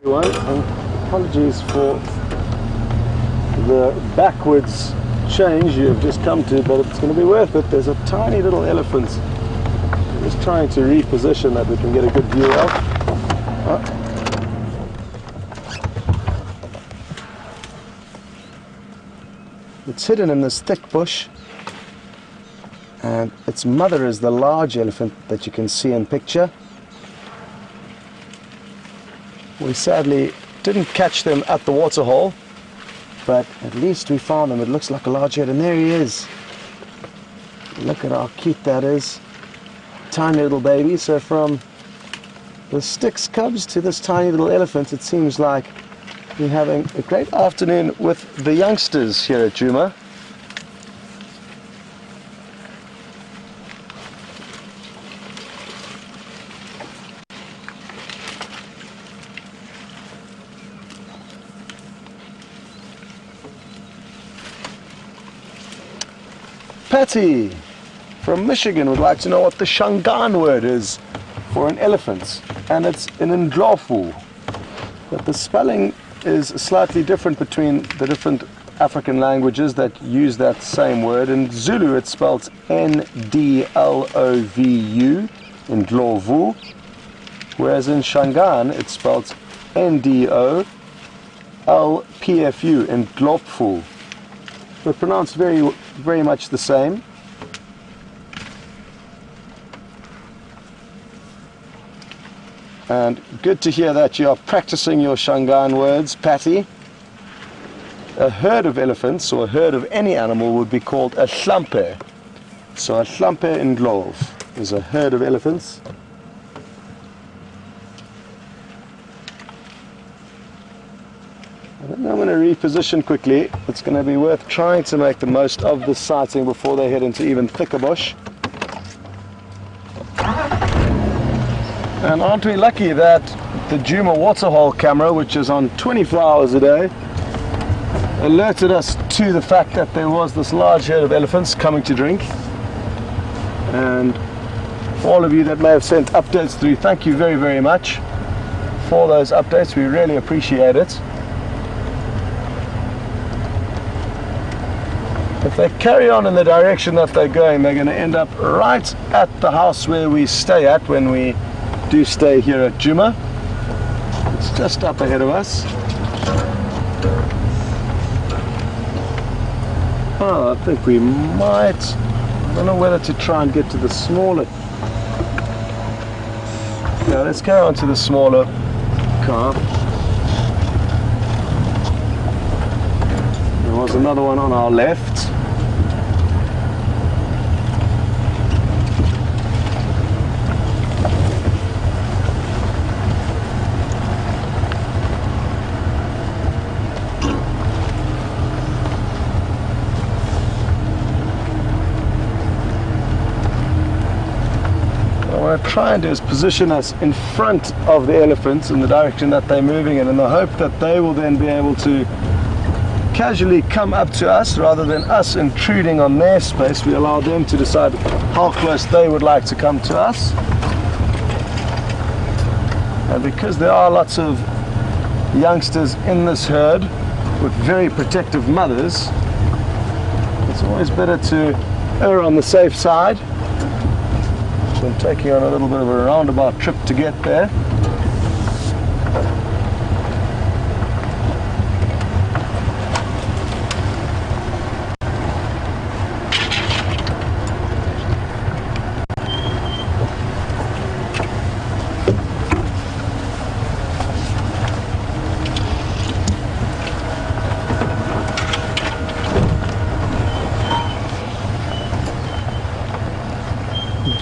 Everyone, and apologies for the backwards change you have just come to, but it's going to be worth it. There's a tiny little elephant. I'm just trying to reposition that we can get a good view of. It's hidden in this thick bush, and its mother is the large elephant that you can see in picture. We sadly didn't catch them at the waterhole, but at least we found them. It looks like a large head, and there he is. Look at how cute that is. Tiny little baby. So from the Styx cubs to this tiny little elephant, it seems like we're having a great afternoon with the youngsters here at Jeandre. Patty from Michigan would like to know what the Shangaan word is for an elephant, and it's in Ndlovu. But the spelling is slightly different between the different African languages that use that same word. In Zulu it's spelled Ndlovu, Ndlovu, whereas in Shangaan it's spelled Ndolpfu, Ndlovu. They're pronounced very much the same. And good to hear that you are practicing your Shangaan words, Patty. A herd of elephants, or a herd of any animal, would be called a hlampe. So a hlampe in Ndlovu is a herd of elephants. I think I'm going to reposition quickly. It's going to be worth trying to make the most of this sighting before they head into even thicker bush. And aren't we lucky that the Jeandre waterhole camera, which is on 24 hours a day, alerted us to the fact that there was this large herd of elephants coming to drink. And for all of you that may have sent updates through, thank you very, very much for those updates. We really appreciate it. If they carry on in the direction that they're going, they're going to end up right at the house where we stay at when we do stay here at Jeandre. It's just up ahead of us. Oh, I think we might, I don't know whether to try and get to the smaller. Yeah, let's go on to the smaller car. There was another one on our left. What I try and do is position us in front of the elephants in the direction that they're moving in the hope that they will then be able to casually come up to us rather than us intruding on their space. We allow them to decide how close they would like to come to us. And because there are lots of youngsters in this herd with very protective mothers, it's always better to err on the safe side. So I'm taking on a little bit of a roundabout trip to get there.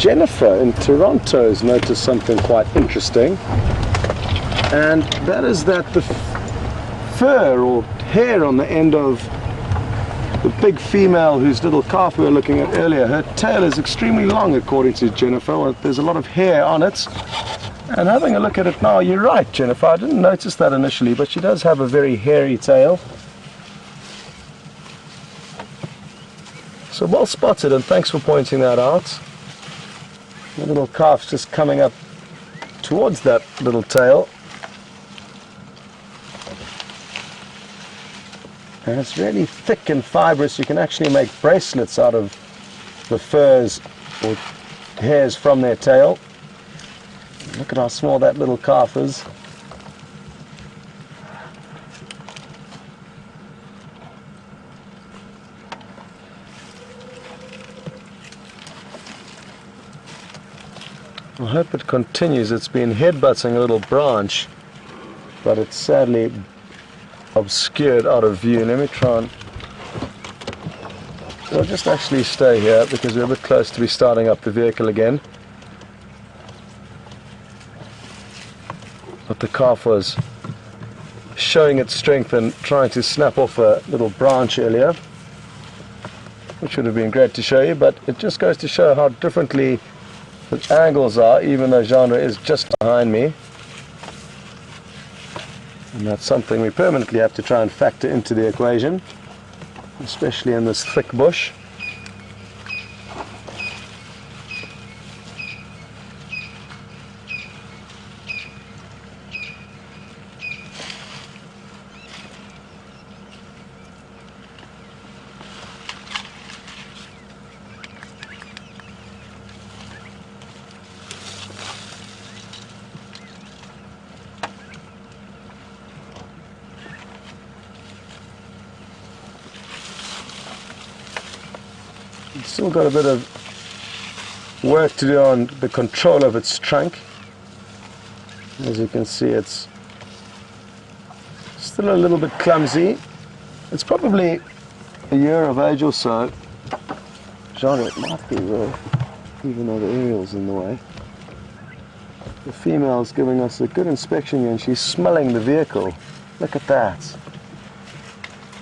Jennifer in Toronto has noticed something quite interesting, and that is that the fur or hair on the end of the big female whose little calf we were looking at earlier, her tail is extremely long according to Jennifer. Well, there's a lot of hair on it, and having a look at it now, you're right, Jennifer, I didn't notice that initially, but she does have a very hairy tail. So well spotted, and thanks for pointing that out. The little calf's just coming up towards that little tail. And it's really thick and fibrous. You can actually make bracelets out of the furs or hairs from their tail. Look at how small that little calf is. I hope it continues. It's been headbutting a little branch, but it's sadly obscured out of view. Let me try and... We'll just actually stay here because we're a bit close to be starting up the vehicle again. But the calf was showing its strength and trying to snap off a little branch earlier, which would have been great to show you, but it just goes to show how differently the angles are, even though Jeandre is just behind me. And that's something we permanently have to try and factor into the equation, especially in this thick bush. Still got a bit of work to do on the control of its trunk. As you can see, it's still a little bit clumsy. It's probably a year of age or so. Jeandre, it might be though, even though the aerial's in the way. The female's giving us a good inspection here, and she's smelling the vehicle. Look at that.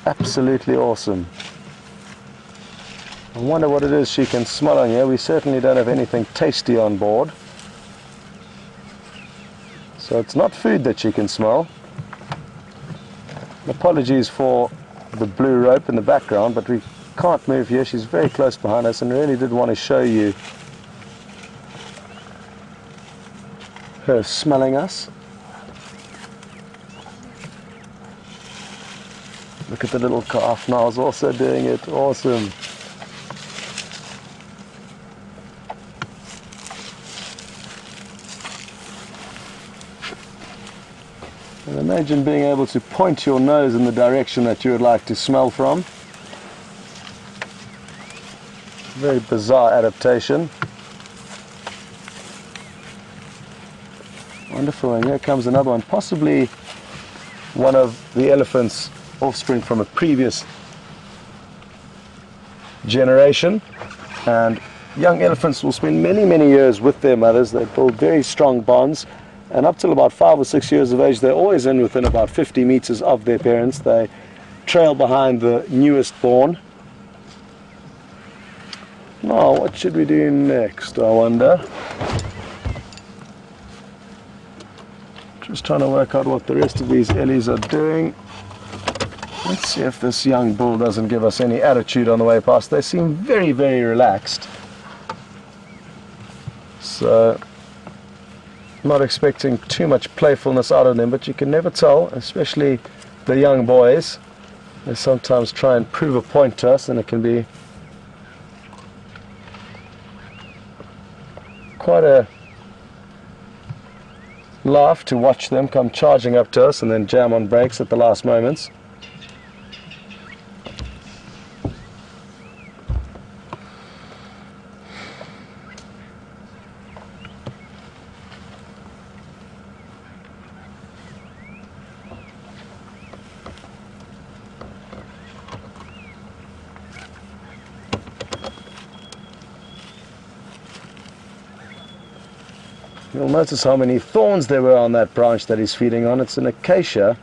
Absolutely awesome. I wonder what it is she can smell on here. We certainly don't have anything tasty on board. So it's not food that she can smell. Apologies for the blue rope in the background, but we can't move here. She's very close behind us, and really did want to show you her smelling us. Look at the little calf now, is also doing it. Awesome. And imagine being able to point your nose in the direction that you would like to smell from. Very bizarre adaptation. Wonderful, and here comes another one, possibly one of the elephant's offspring from a previous generation. And young elephants will spend many, many years with their mothers. They build very strong bonds. And up till about 5 or 6 years of age, they're always in within about 50 meters of their parents. They trail behind the newest born. Now, what should we do next, I wonder? Just trying to work out what the rest of these ellies are doing. Let's see if this young bull doesn't give us any attitude on the way past. They seem very, very relaxed. So, not expecting too much playfulness out of them, but you can never tell, especially the young boys. They sometimes try and prove a point to us, and it can be quite a laugh to watch them come charging up to us and then jam on brakes at the last moments. You'll notice how many thorns there were on that branch that he's feeding on. It's an acacia.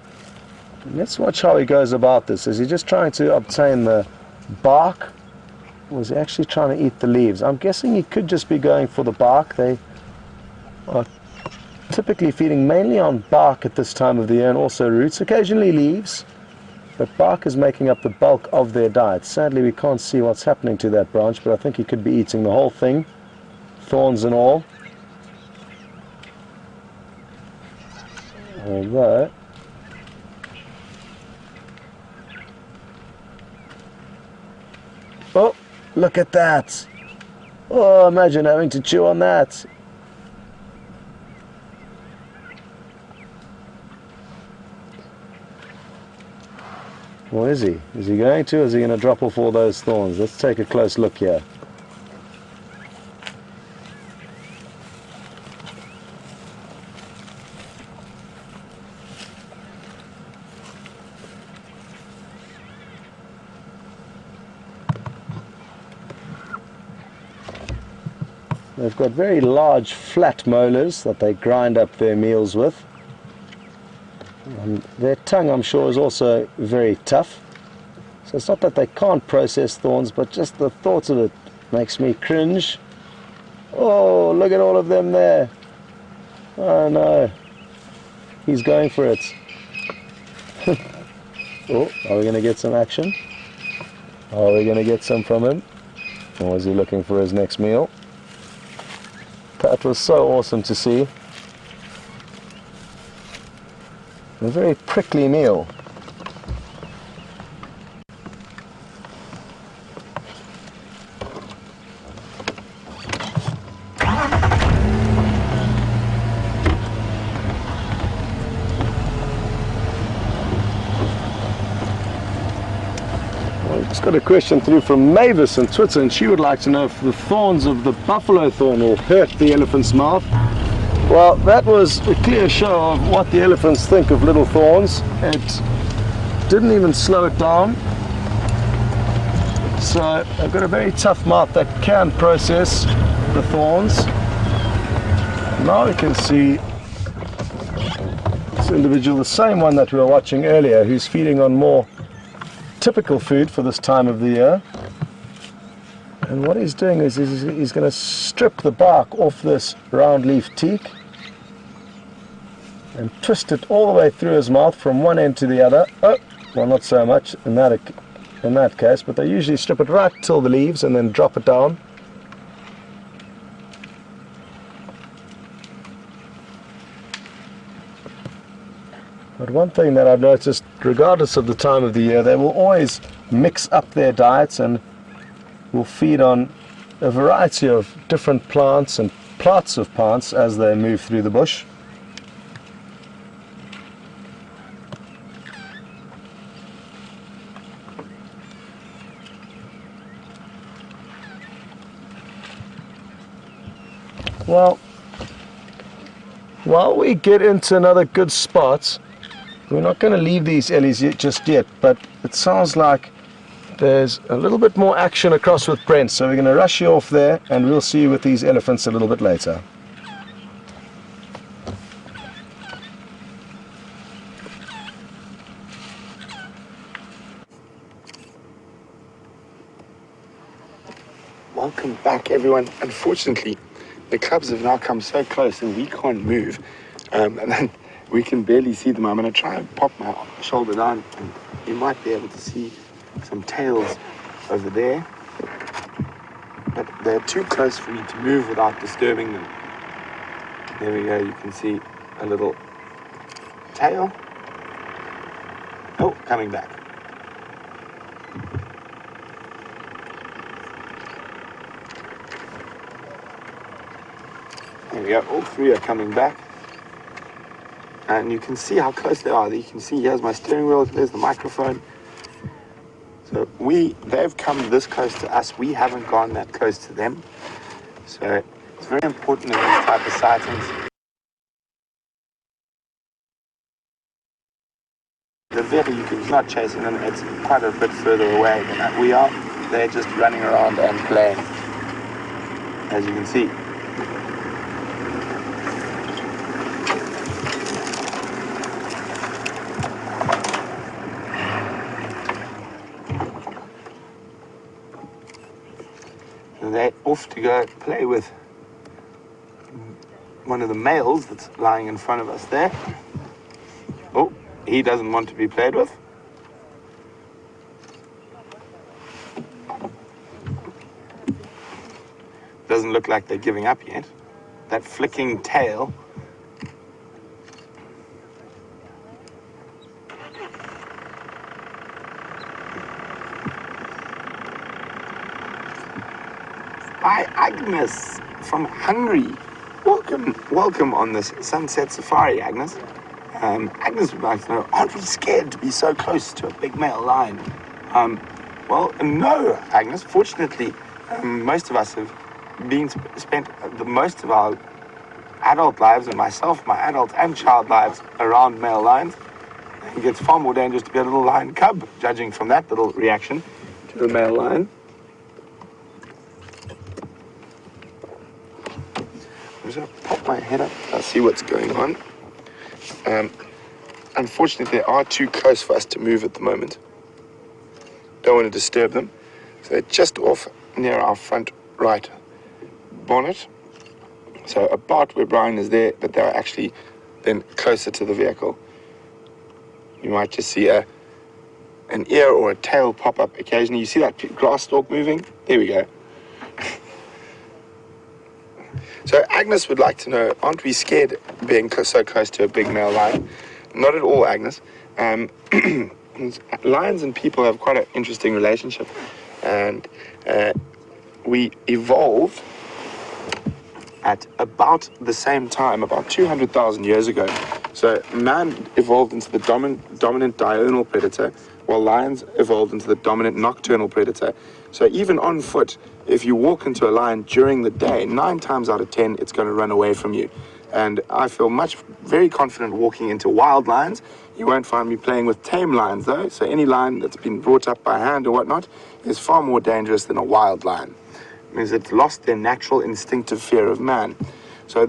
And let's watch how he goes about this. Is he just trying to obtain the bark, or is he actually trying to eat the leaves? I'm guessing he could just be going for the bark. They are typically feeding mainly on bark at this time of the year, and also roots, occasionally leaves, but bark is making up the bulk of their diet. Sadly, we can't see what's happening to that branch, but I think he could be eating the whole thing, thorns and all. Although oh, look at that. Oh, imagine having to chew on that. What is he? Is he going to, or is he going to drop off all those thorns? Let's take a close look here. They've got very large flat molars that they grind up their meals with. And their tongue, I'm sure, is also very tough. So it's not that they can't process thorns, but just the thought of it makes me cringe. Oh, look at all of them there. Oh no, he's going for it. Oh, are we going to get some action? Are we going to get some from him? Or is he looking for his next meal? That was so awesome to see. A very prickly meal. Well, just got a question through from Mavis on Twitter, and she would like to know if the thorns of the buffalo thorn will hurt the elephant's mouth. Well, that was a clear show of what the elephants think of little thorns. It didn't even slow it down. So I've got a very tough mouth that can process the thorns. Now we can see this individual, the same one that we were watching earlier, who's feeding on more typical food for this time of the year. And what he's doing is he's going to strip the bark off this round leaf teak and twist it all the way through his mouth from one end to the other. Oh, well, not so much in that case, but they usually strip it right till the leaves and then drop it down. But one thing that I've noticed, regardless of the time of the year, they will always mix up their diets and will feed on a variety of different plants and plots of plants as they move through the bush. Well, while we get into another good spot, we're not going to leave these ellies just yet, but it sounds like there's a little bit more action across with Brent, so we're going to rush you off there and we'll see you with these elephants a little bit later. Welcome back, everyone. Unfortunately, the cubs have now come so close and we can't move, and then we can barely see them. I'm going to try and pop my shoulder down and you might be able to see some tails over there, but they're too close for me to move without disturbing them. There we go, you can see a little tail. Oh, coming back. There we go, all three are coming back. And you can see how close they are. You can see here's my steering wheel, there's the microphone. So they've come this close to us, we haven't gone that close to them. So it's very important in these type of sightings. The vet, he's not chasing them, it's quite a bit further away than we are. They're just running around and playing, as you can see. off to go play with one of the males that's lying in front of us there. Oh, he doesn't want to be played with. Doesn't look like they're giving up yet. That flicking tail. Hi, Agnes from Hungary. Welcome on this sunset safari, Agnes. Agnes would like to know, aren't we scared to be so close to a big male lion? Well, no, Agnes. Fortunately, most of us have spent the most of our adult lives, and myself, my adult and child lives, around male lions. I think it's far more dangerous to be a little lion cub, judging from that little reaction to a male lion. I'm just going to pop my head up. I'll see what's going on. Unfortunately, they are too close for us to move at the moment. Don't want to disturb them. So they're just off near our front right bonnet. So about where Bryan is there, but they're actually then closer to the vehicle. You might just see an ear or a tail pop up occasionally. You see that grass stalk moving? There we go. So Agnes would like to know, aren't we scared being so close to a big male lion? Not at all, Agnes. Lions and people have quite an interesting relationship. And we evolved at about the same time, about 200,000 years ago. So man evolved into the dominant diurnal predator, while lions evolved into the dominant nocturnal predator. So even on foot, if you walk into a lion during the day, 9 times out of 10, it's going to run away from you. And I feel very confident walking into wild lions. You won't find me playing with tame lions, though. So any lion that's been brought up by hand or whatnot is far more dangerous than a wild lion. It means it's lost their natural instinctive fear of man. So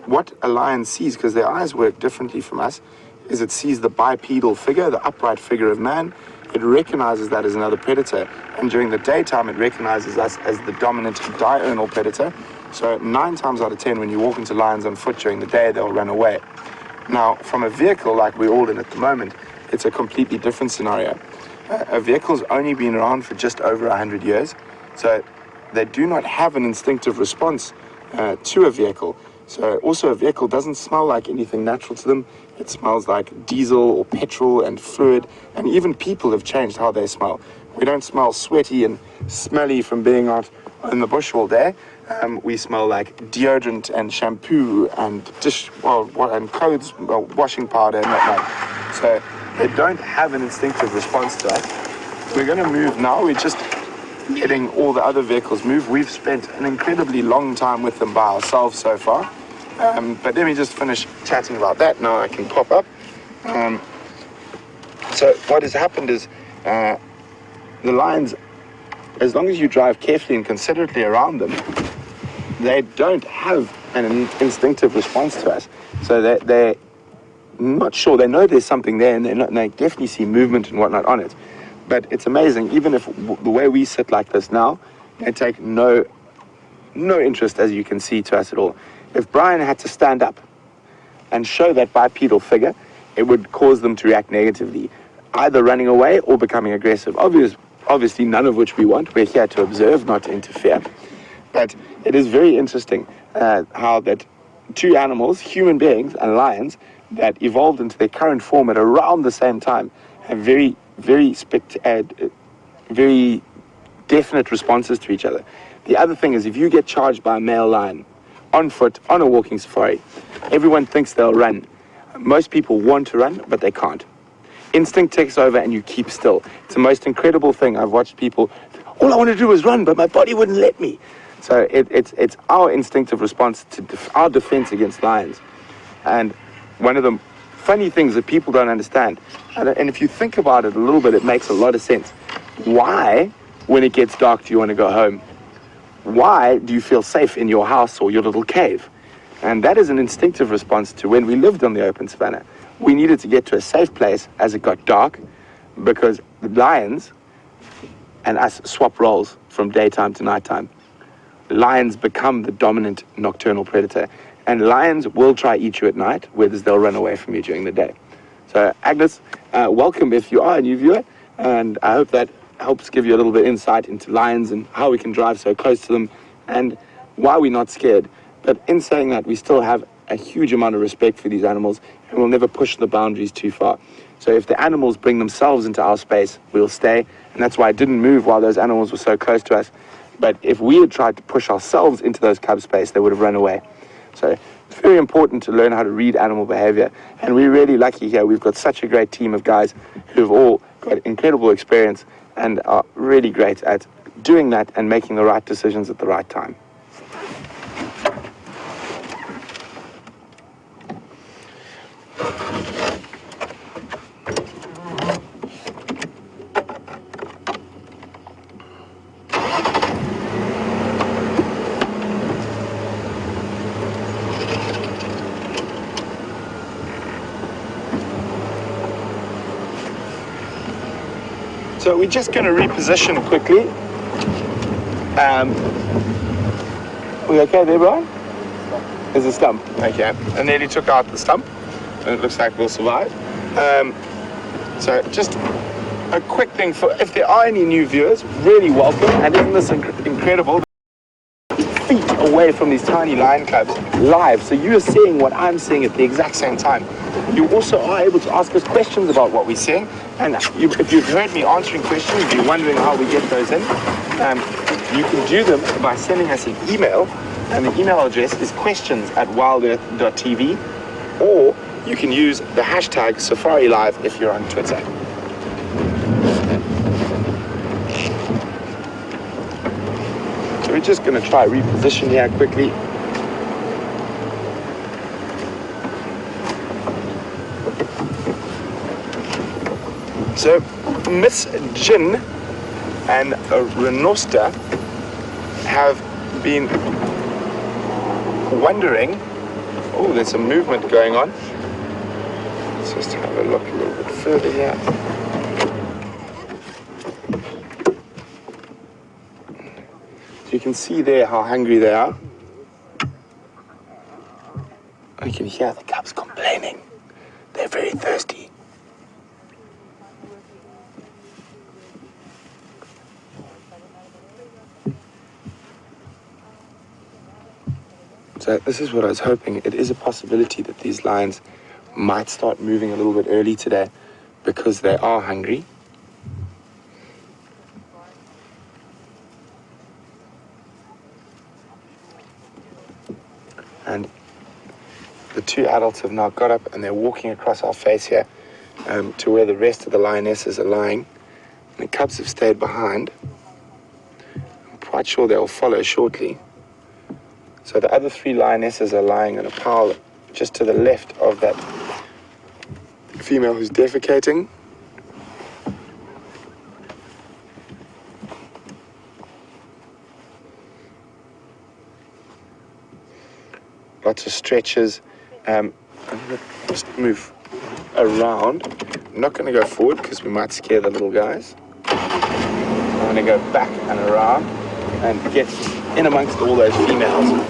what a lion sees, because their eyes work differently from us, is it sees the bipedal figure, the upright figure of man. It recognizes that as another predator, and during the daytime it recognizes us as the dominant diurnal predator. So 9 times out of 10, when you walk into lions on foot during the day, they'll run away. Now, from a vehicle like we're all in at the moment, it's a completely different scenario. A vehicle's only been around for just over 100 years, so they do not have an instinctive response to a vehicle. So also a vehicle doesn't smell like anything natural to them. It smells like diesel or petrol and fluid, and even people have changed how they smell. We don't smell sweaty and smelly from being out in the bush all day. We smell like deodorant and shampoo and and clothes, washing powder and whatnot. So they don't have an instinctive response to us. We're going to move now. We're just letting all the other vehicles move. We've spent an incredibly long time with them by ourselves so far. But let me just finish chatting about that. Now I can pop up. So what has happened is the lions, as long as you drive carefully and considerately around them, they don't have an instinctive response to us. So they're not sure. They know there's something there, and they definitely see movement and whatnot on it. But it's amazing, even if the way we sit like this now, they take no interest, as you can see, to us at all. If Bryan had to stand up and show that bipedal figure, it would cause them to react negatively, either running away or becoming aggressive. Obviously, none of which we want. We're here to observe, not to interfere. But it is very interesting how that two animals, human beings and lions, that evolved into their current form at around the same time, have very definite responses to each other. The other thing is, if you get charged by a male lion on foot on a walking safari, everyone thinks they'll run. Most people want to run, but they can't. Instinct takes over and you keep still. It's the most incredible thing. I've watched people, all I want to do is run, but my body wouldn't let me. So it's our instinctive response to our defense against lions. And one of the funny things that people don't understand, and if you think about it a little bit, it makes a lot of sense. Why, when it gets dark, do you want to go home? Why do you feel safe in your house or your little cave? And that is an instinctive response to when we lived on the open savanna. We needed to get to a safe place as it got dark, because the lions and us swap roles from daytime to nighttime. lions become the dominant nocturnal predator. And lions will try eat you at night, whereas they'll run away from you during the day. So Agnes, welcome if you are a new viewer, and I hope that helps give you a little bit of insight into lions and how we can drive so close to them and why we're not scared. But in saying that, we still have a huge amount of respect for these animals, and we'll never push the boundaries too far. So if the animals bring themselves into our space, we'll stay, and that's why I didn't move while those animals were so close to us. But if we had tried to push ourselves into those cub space, they would have run away. So it's very important to learn how to read animal behavior, and we're really lucky here. We've got such a great team of guys who've all got incredible experience and are really great at doing that and making the right decisions at the right time. So we're just going to reposition quickly. We okay there, Brian? There's a stump. Okay. I nearly took out the stump, and it looks like we'll survive. So just a quick thing for if there are any new viewers, really welcome. And isn't this incredible? Feet away from these tiny lion cubs live, so you're seeing what I'm seeing at the exact same time. You also are able to ask us questions about what we're seeing, and if you've heard me answering questions, you're wondering how we get those in, you can do them by sending us an email, and the email address is questions@wildearth.tv, or you can use the hashtag #SafariLive if you're on Twitter. So we're just going to try reposition here quickly. So Miss Jeandre and Renosta have been wondering, oh, there's some movement going on. Let's just have a look a little bit further here. So you can see there how hungry they are. You can hear the cubs complaining. They're very thirsty. So this is what I was hoping. It is a possibility that these lions might start moving a little bit early today because they are hungry. And the two adults have now got up and they're walking across our face here to where the rest of the lionesses are lying. And the cubs have stayed behind. I'm quite sure they'll follow shortly. So the other three lionesses are lying in a pile just to the left of that female who's defecating. Lots of stretches. I'm going to just move around. I'm not going to go forward because we might scare the little guys. I'm going to go back and around and get in amongst all those females.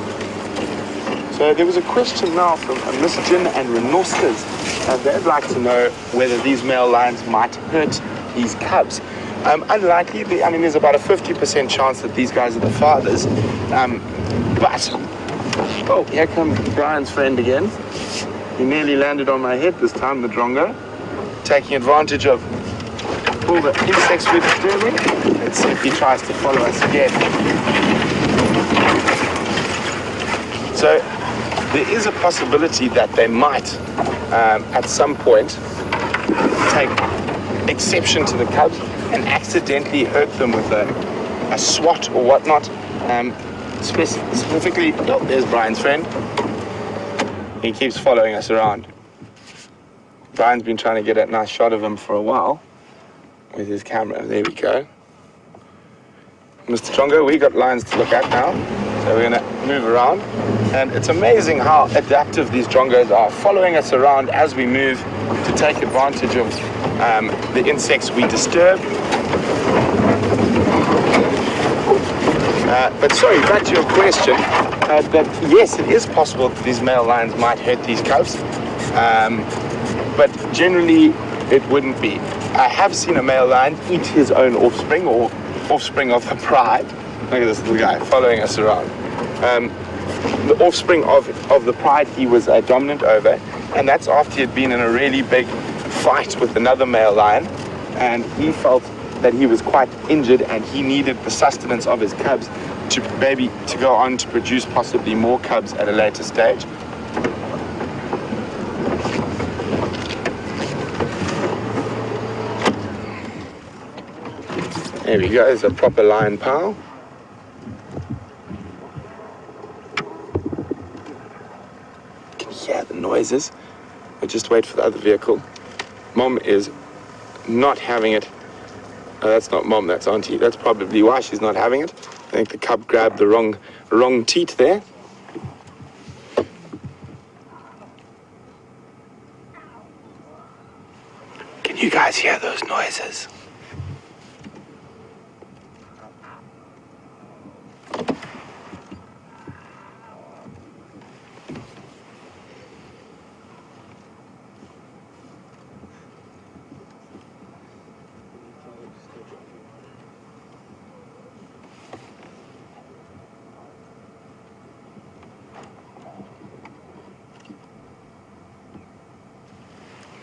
So there was a question now from Miss Jeandre and Renostas. They'd like to know whether these male lions might hurt these cubs. Unlikely. I mean, there's about a 50% chance that these guys are the fathers. But, oh, here comes Brian's friend again. He nearly landed on my head this time, the drongo. Taking advantage of all the insects we're disturbing. Let's see if he tries to follow us again. So, there is a possibility that they might, at some point, take exception to the cubs and accidentally hurt them with a swat or whatnot. Specifically, oh, there's Brian's friend. He keeps following us around. Brian's been trying to get a nice shot of him for a while with his camera. There we go. Mr. Drongo, we got lions to look at now. So we're going to move around. And it's amazing how adaptive these drongos are, following us around as we move to take advantage of the insects we disturb. But sorry, back to your question, that yes, it is possible that these male lions might hurt these cubs, but generally it wouldn't be. I have seen a male lion eat his own offspring, or offspring of the pride. Look at this little guy following us around. The offspring of the pride he was dominant over, and that's after he had been in a really big fight with another male lion, and he felt that he was quite injured and he needed the sustenance of his cubs to go on to produce possibly more cubs at a later stage. There we go, there's a proper lion pal. You can hear the noises. We'll just wait for the other vehicle. Mom is not having it. Oh, that's not Mom, that's Auntie. That's probably why she's not having it. I think the cub grabbed the wrong teat there. Can you guys hear those noises?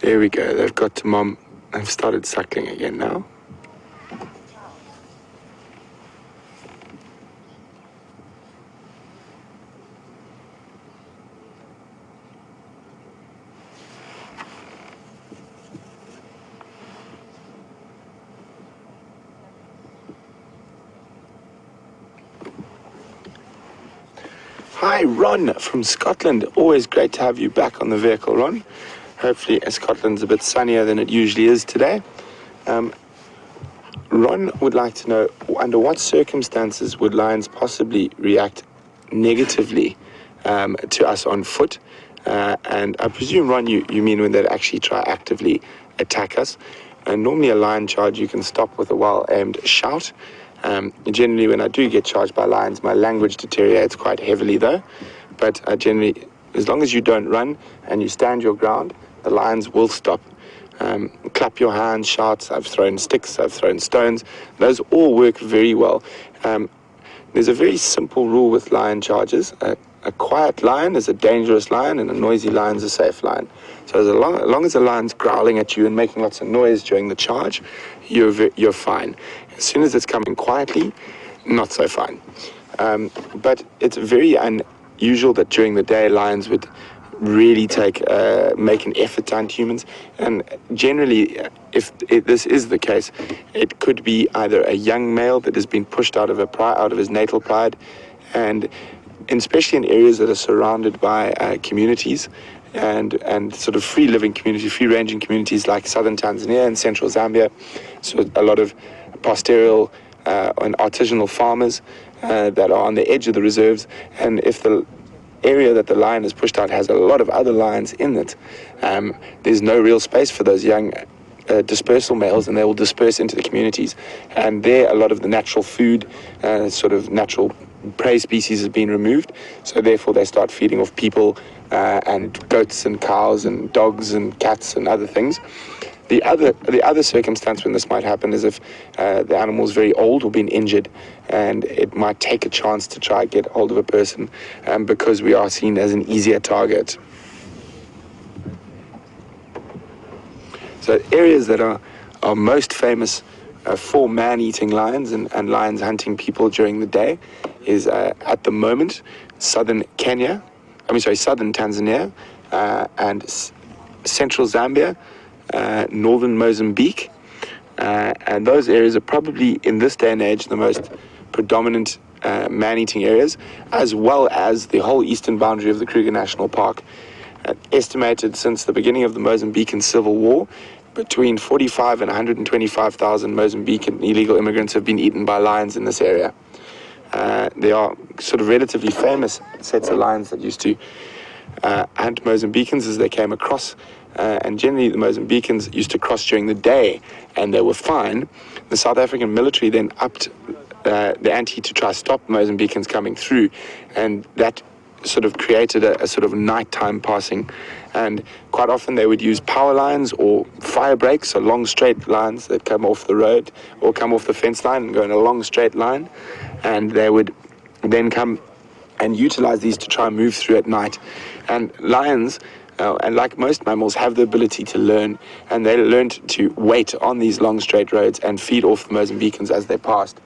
There we go, they've got to Mom. They've started suckling again now. Hi, Ron from Scotland. Always great to have you back on the vehicle, Ron. Hopefully Scotland's a bit sunnier than it usually is today. Ron would like to know, under what circumstances would lions possibly react negatively to us on foot? And I presume, Ron, you mean when they'd actually try actively attack us. And normally a lion charge you can stop with a well-aimed shout. Generally, when I do get charged by lions, my language deteriorates quite heavily though. But generally, as long as you don't run and you stand your ground, the lions will stop. Clap your hands, shouts. I've thrown sticks, I've thrown stones. Those all work very well. There's a very simple rule with lion charges. A quiet lion is a dangerous lion, and a noisy lion is a safe lion. So as long as the lion's growling at you and making lots of noise during the charge, you're fine. As soon as it's coming quietly, not so fine. But it's very unusual that during the day lions would really make an effort to hunt humans, and generally, if this is the case, it could be either a young male that has been pushed out of his natal pride, and especially in areas that are surrounded by communities and sort of free-living communities, free-ranging communities like southern Tanzania and central Zambia. So a lot of pastoral and artisanal farmers that are on the edge of the reserves, and if the area that the lion is pushed out has a lot of other lions in it, there's no real space for those young dispersal males, and they will disperse into the communities. And there, a lot of the natural food, sort of natural prey species has been removed, so therefore they start feeding off people and goats and cows and dogs and cats and other things. The other circumstance when this might happen is if the animal's very old or been injured, and it might take a chance to try and get hold of a person because we are seen as an easier target. So areas that are most famous for man-eating lions and lions hunting people during the day is at the moment southern Tanzania and central Zambia, northern Mozambique, and those areas are probably in this day and age the most predominant man-eating areas, as well as the whole eastern boundary of the Kruger National Park. Estimated since the beginning of the Mozambican Civil War, between 45 and 125,000 Mozambican illegal immigrants have been eaten by lions in this area. There are sort of relatively famous sets of lions that used to hunt Mozambicans as they came across, and generally the Mozambicans used to cross during the day and they were fine. The South African military then upped the ante to try to stop Mozambicans coming through, and that sort of created a sort of nighttime passing. And quite often they would use power lines or fire breaks, so long straight lines that come off the road or come off the fence line and go in a long straight line, and they would then come and utilize these to try and move through at night. And lions, and like most mammals, have the ability to learn, and they learned to wait on these long straight roads and feed off the Mozambicans as they passed.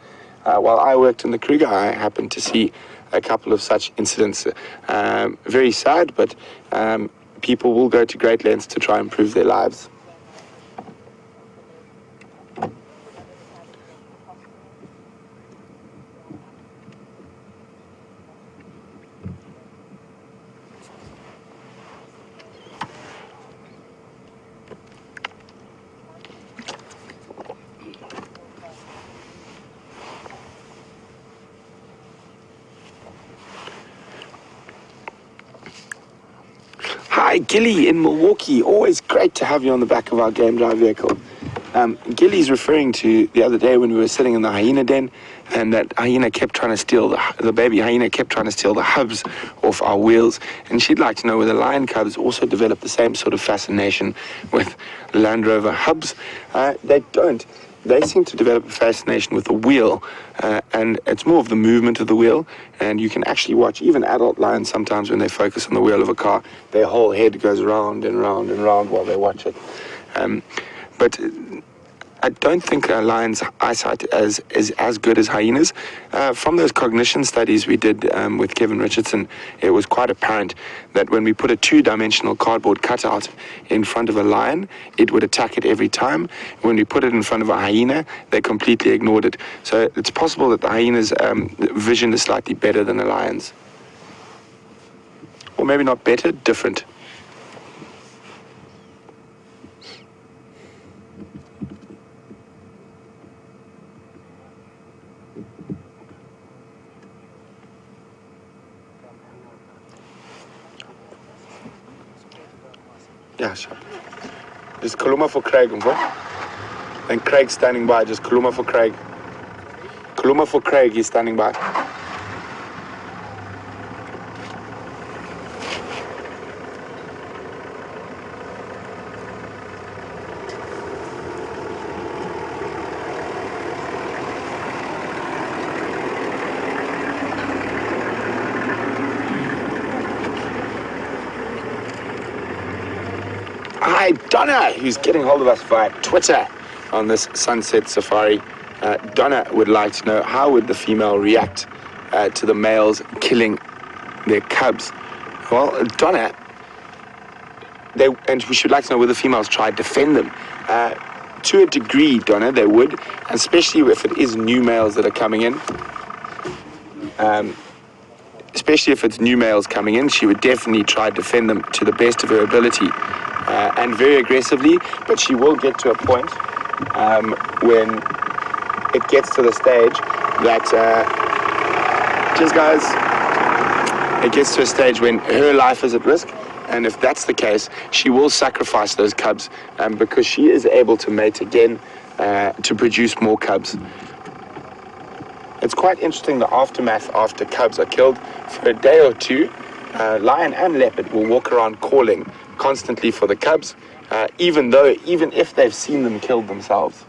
While I worked in the Kruger, I happened to see a couple of such incidents. Very sad, but people will go to great lengths to try and improve their lives. Hi, Gilly in Milwaukee. Always great to have you on the back of our game drive vehicle. Gilly's referring to the other day when we were sitting in the hyena den, and that hyena kept trying to steal, the baby hyena kept trying to steal the hubs off our wheels. And she'd like to know whether lion cubs also develop the same sort of fascination with Land Rover hubs. They don't. They seem to develop a fascination with the wheel, and it's more of the movement of the wheel. And you can actually watch even adult lions sometimes when they focus on the wheel of a car, their whole head goes round and round and round while they watch it. But I don't think a lion's eyesight is as good as hyenas. From those cognition studies we did with Kevin Richardson, it was quite apparent that when we put a two-dimensional cardboard cutout in front of a lion, it would attack it every time. When we put it in front of a hyena, they completely ignored it. So it's possible that the hyena's vision is slightly better than a lion's. Or maybe not better, different. Yeah, sure. Just Kaluma for Craig, and Craig's standing by. Just Kaluma for Craig. Kaluma for Craig, he's standing by. Hi, Donna, who's getting hold of us via Twitter on this sunset safari. Donna would like to know, how would the female react to the males killing their cubs? Well, Donna, and we should like to know whether females try to defend them. To a degree, Donna, they would, especially if it is new males that are coming in. Especially if it's new males coming in, she would definitely try to defend them to the best of her ability. And very aggressively, but she will get to a point when it gets to the stage that, cheers guys, it gets to a stage when her life is at risk, and if that's the case, she will sacrifice those cubs because she is able to mate again to produce more cubs. It's quite interesting, the aftermath after cubs are killed. For a day or two, lion and leopard will walk around calling constantly for the cubs, even if they've seen them killed themselves.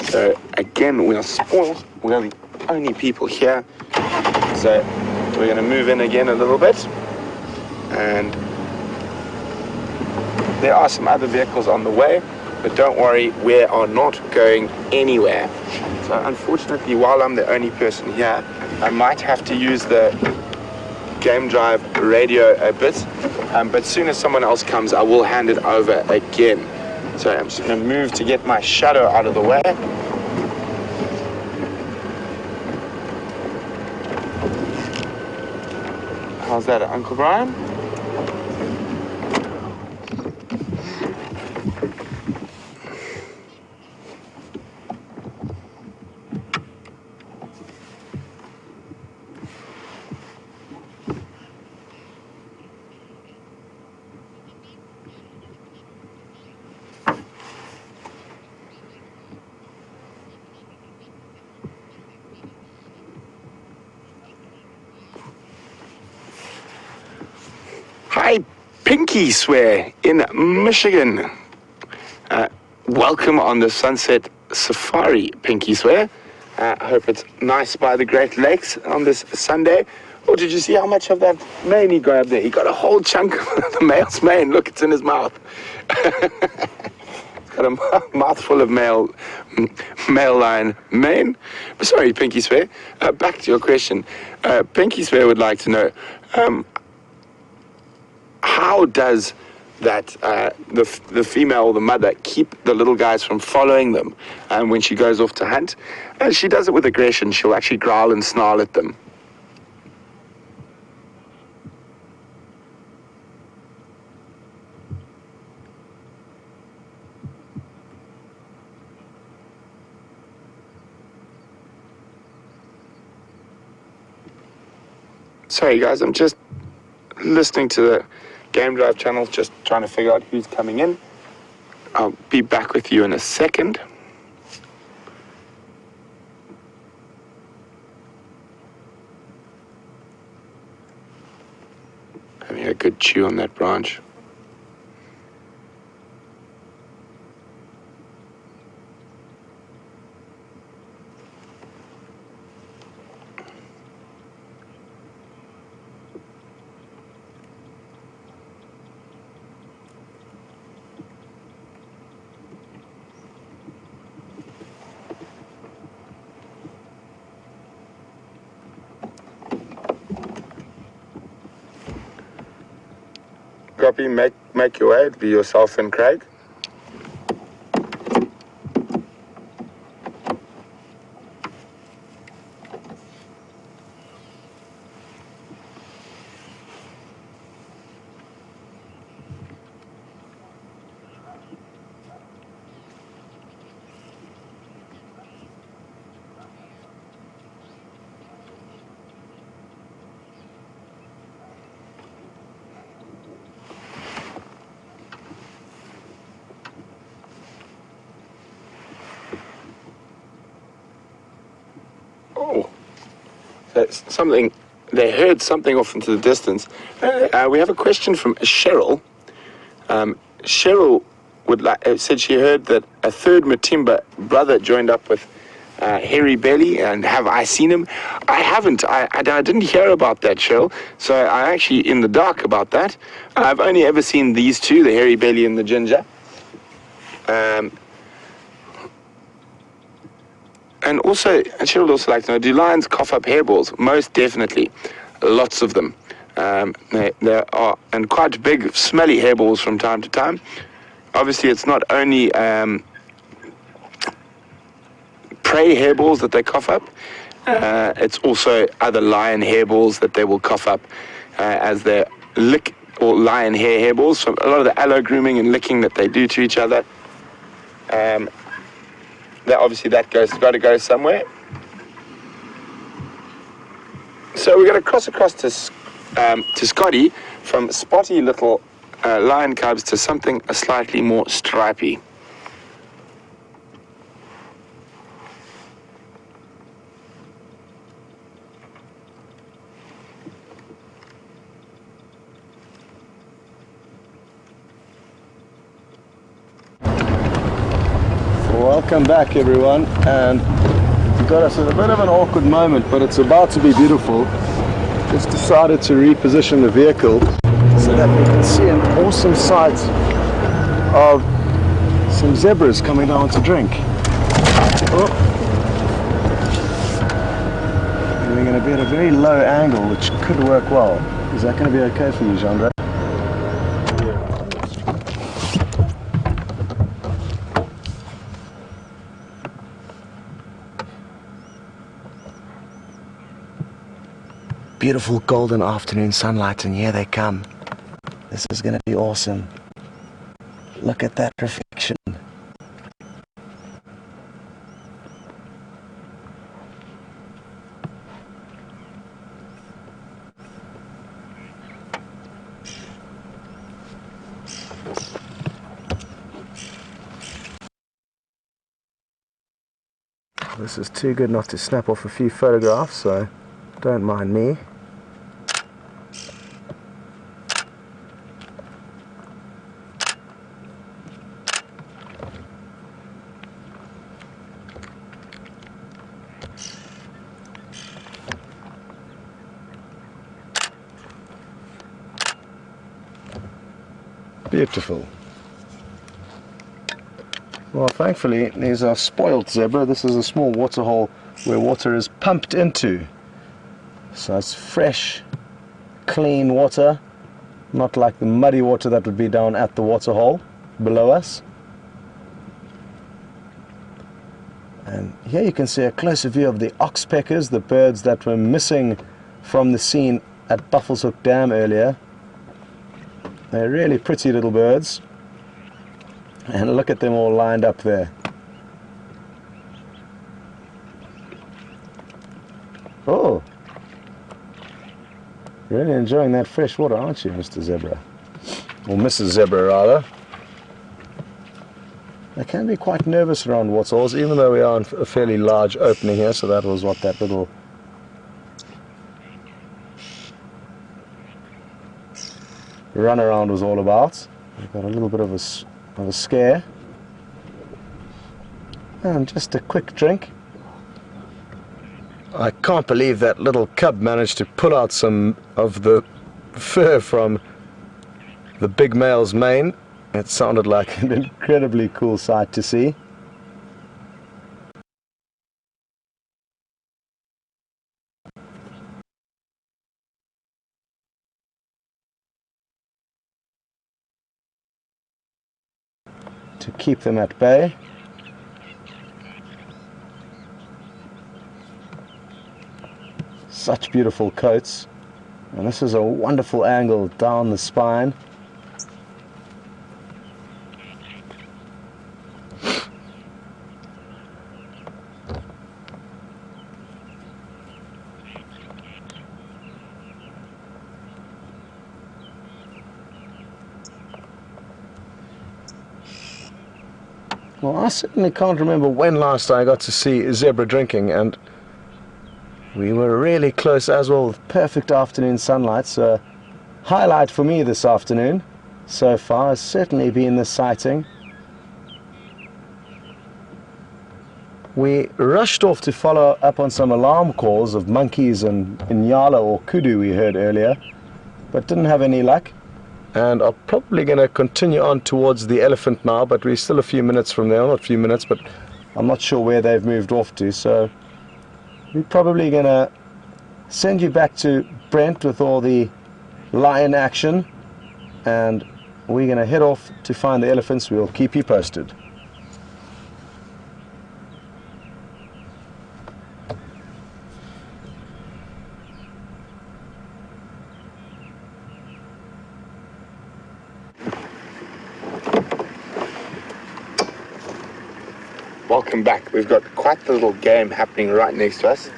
So again, we are spoiled. We are the only people here. So we're going to move in again a little bit, and there are some other vehicles on the way, but don't worry, we are not going anywhere. So unfortunately, while I'm the only person here, I might have to use the game drive radio a bit, but as soon as someone else comes, I will hand it over again. So I'm just going to move to get my shadow out of the way. How's that, Uncle Brian? Hi, Pinky Swear in Michigan. Welcome on the Sunset Safari, Pinky Swear. I hope it's nice by the Great Lakes on this Sunday. Oh, did you see how much of that mane he grabbed there? He got a whole chunk of the male's mane. Look, it's in his mouth. He's got a mouthful of male lion mane. Sorry, Pinky Swear. Back to your question. Pinky Swear would like to know, how does that the female or the mother keep the little guys from following them when she goes off to hunt? And she does it with aggression. She'll actually growl and snarl at them. Sorry guys, I'm just listening to the Game Drive channel, just trying to figure out who's coming in. I'll be back with you in a second. Having a good chew on that branch. Copy, make your way. It'll be yourself and Craig. Oh, that's something. They heard something off into the distance. We have a question from Cheryl. Cheryl said she heard that a third Matimba brother joined up with hairy belly, and have I seen him? I haven't. I didn't hear about that, Cheryl. So I'm actually in the dark about that. I've only ever seen these two, the hairy belly and the ginger. And also, Cheryl would also like to know, do lions cough up hairballs? Most definitely. Lots of them. There are, and quite big, smelly hairballs from time to time. Obviously, it's not only prey hairballs that they cough up. It's also other lion hairballs that they will cough up as they lick, or lion hairballs. So a lot of the allo grooming and licking that they do to each other. Obviously that got to go somewhere. So we're going to cross across to Scotty, from spotty little lion cubs to something slightly more stripy. Welcome back everyone, and we've got us at a bit of an awkward moment, but it's about to be beautiful. Just decided to reposition the vehicle so that we can see an awesome sight of some zebras coming down to drink. Oh. And we're going to be at a very low angle, which could work well. Is that going to be okay for you, Jeandre? Beautiful golden afternoon sunlight, and here they come. This is going to be awesome. Look at that reflection. This is too good not to snap off a few photographs, so don't mind me. Beautiful. Well, thankfully, these are spoiled zebra. This is a small waterhole where water is pumped into. So it's fresh, clean water, not like the muddy water that would be down at the waterhole below us. And here you can see a closer view of the oxpeckers, the birds that were missing from the scene at Buffelshoek Hook Dam earlier. They're really pretty little birds. And look at them all lined up there. Oh, really enjoying that fresh water, aren't you, Mr. Zebra? Or Mrs. Zebra, rather. They can be quite nervous around waterholes, even though we are in a fairly large opening here, so that was what that little run around was all about. We've got a little bit of a scare. And just a quick drink. I can't believe that little cub managed to pull out some of the fur from the big male's mane. It sounded like an incredibly cool sight to see. To keep them at bay. Such beautiful coats, and this is a wonderful angle down the spine. Well, I certainly can't remember when last I got to see a zebra drinking, and we were really close as well, with perfect afternoon sunlight. So highlight for me this afternoon so far has certainly been the sighting. We rushed off to follow up on some alarm calls of monkeys and inyala or kudu we heard earlier, but didn't have any luck. And are probably going to continue on towards the elephant now, but we're still a few minutes from there. Not a few minutes, but I'm not sure where they've moved off to. So we're probably going to send you back to Brent with all the lion action, and we're going to head off to find the elephants. We'll keep you posted. Welcome back. We've got quite the little game happening right next to us.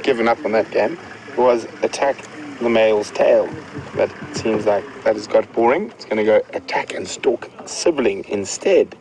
Given up on that game. It was attack the male's tail. But it seems like that has got boring. It's going to go attack and stalk sibling instead.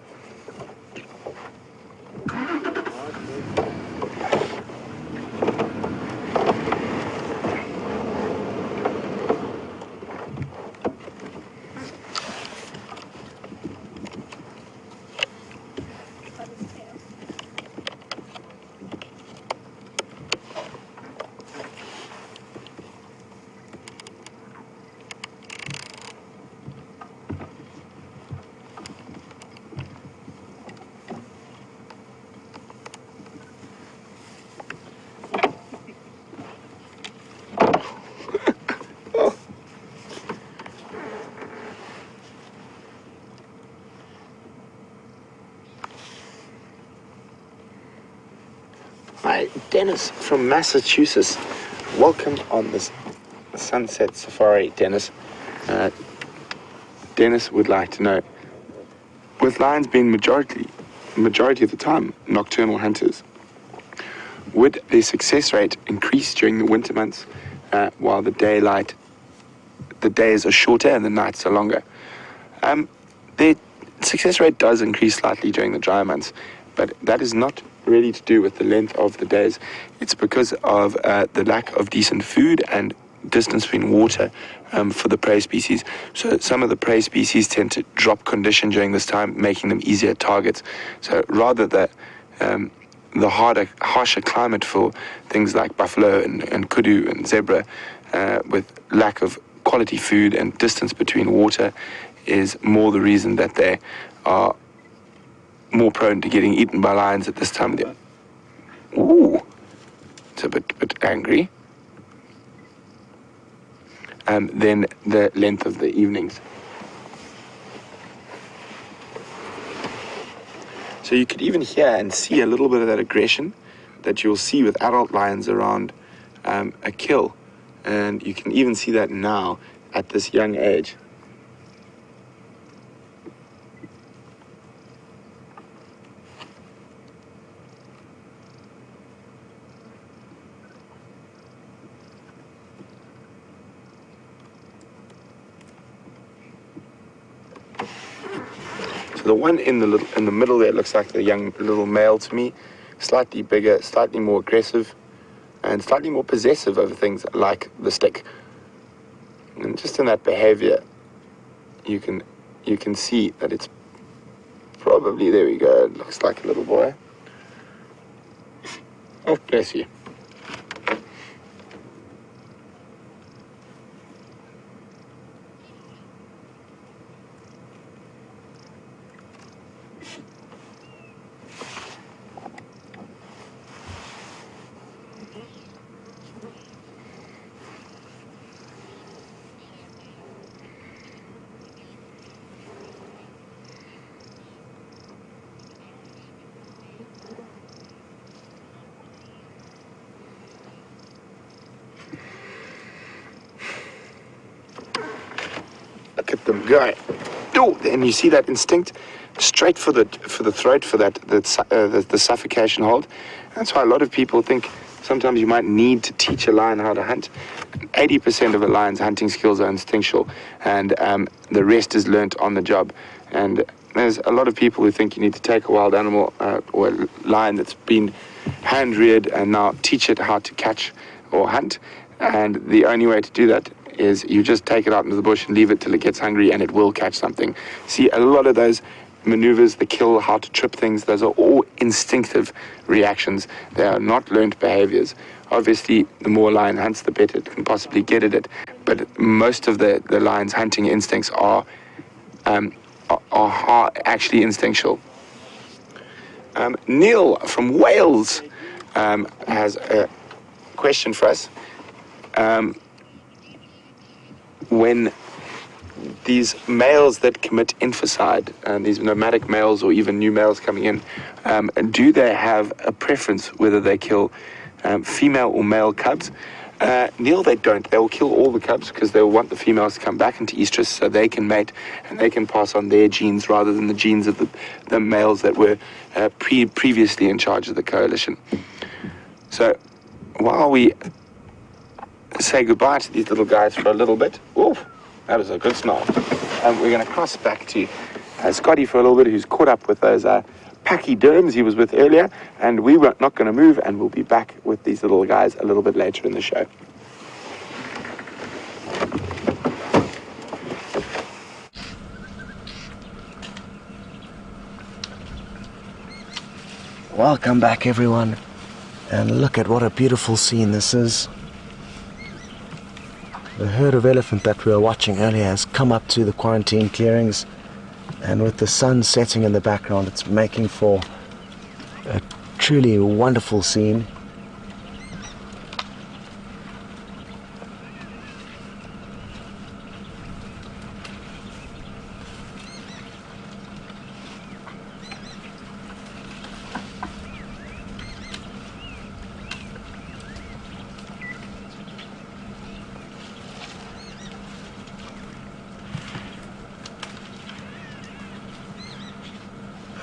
Hi, Dennis from Massachusetts. Welcome on this sunset safari, Dennis. Dennis would like to know, with lions being majority of the time nocturnal hunters, would their success rate increase during the winter months while the days are shorter and the nights are longer? Their success rate does increase slightly during the dry months, but that is not really to do with the length of the days. It's because of the lack of decent food and distance between water for the prey species. So some of the prey species tend to drop condition during this time, making them easier targets. So rather the harsher climate for things like buffalo and kudu and zebra with lack of quality food and distance between water is more the reason that they are more prone to getting eaten by lions at this time of the year. Ooh, it's a bit angry. Then the length of the evenings. So you could even hear and see a little bit of that aggression that you'll see with adult lions around a kill. And you can even see that now at this young age. The one in the middle there looks like the young little male to me, slightly bigger, slightly more aggressive, and slightly more possessive over things like the stick. And just in that behavior, you can see that it's probably, there we go, it looks like a little boy. Oh, bless you. Look at them go. Oh, and you see that instinct straight for the throat, for the suffocation hold. That's why a lot of people think sometimes you might need to teach a lion how to hunt. 80% of a lion's hunting skills are instinctual, and the rest is learnt on the job. And there's a lot of people who think you need to take a wild animal or a lion that's been hand-reared and now teach it how to catch or hunt. And the only way to do that is you just take it out into the bush and leave it till it gets hungry, and it will catch something. See, a lot of those maneuvers, the kill, how to trip things, those are all instinctive reactions. They are not learned behaviors. Obviously, the more a lion hunts, the better it can possibly get at it. But most of the lion's hunting instincts are actually instinctual. Neil from Wales has a question for us. When these males that commit infanticide, these nomadic males or even new males coming in, do they have a preference whether they kill female or male cubs? Neil, they don't. They will kill all the cubs because they will want the females to come back into estrus so they can mate and they can pass on their genes rather than the genes of the males that were previously in charge of the coalition. So while we say goodbye to these little guys for a little bit. Oh, that was a good snarl. We're going to cross back to Scotty for a little bit, who's caught up with those pachyderms he was with earlier, and we were not going to move, and we'll be back with these little guys a little bit later in the show. Welcome back, everyone, and look at what a beautiful scene this is. The herd of elephant that we were watching earlier has come up to the quarantine clearings, and with the sun setting in the background, it's making for a truly wonderful scene.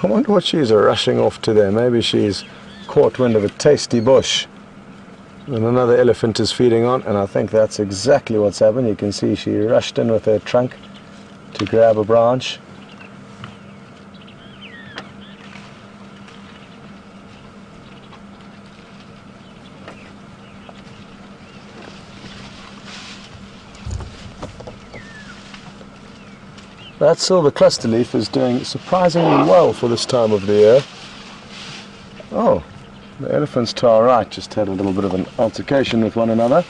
I wonder what she's rushing off to there. Maybe she's caught wind of a tasty bush and another elephant is feeding on, and I think that's exactly what's happened. You can see she rushed in with her trunk to grab a branch. That silver cluster leaf is doing surprisingly well for this time of the year. Oh, the elephants to our right just had a little bit of an altercation with one another,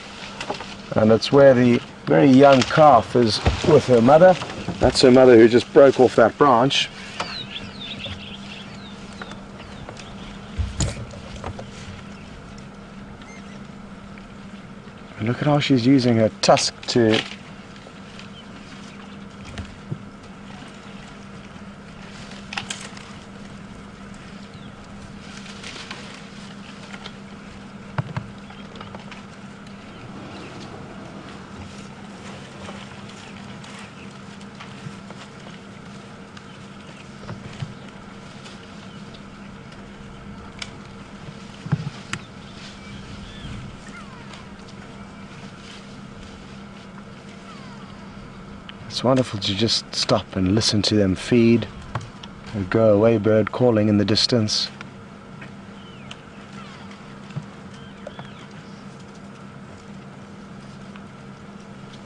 and it's where the very young calf is with her mother. That's her mother who just broke off that branch. And look at how she's using her tusk to It's wonderful to just stop and listen to them feed. A go-away bird calling in the distance.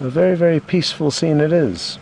A very, very peaceful scene it is.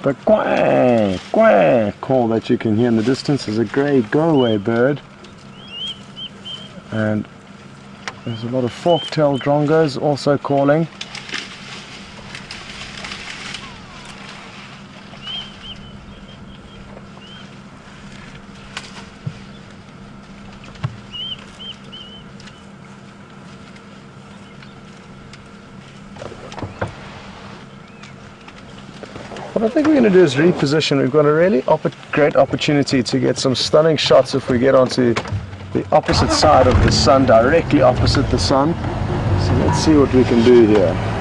The quack, quack call that you can hear in the distance is a grey go-away bird. And there's a lot of fork-tailed drongos also calling. What I think we're going to do is reposition. We've got a really great opportunity to get some stunning shots if we get onto the opposite side of the sun, directly opposite the sun. So let's see what we can do here.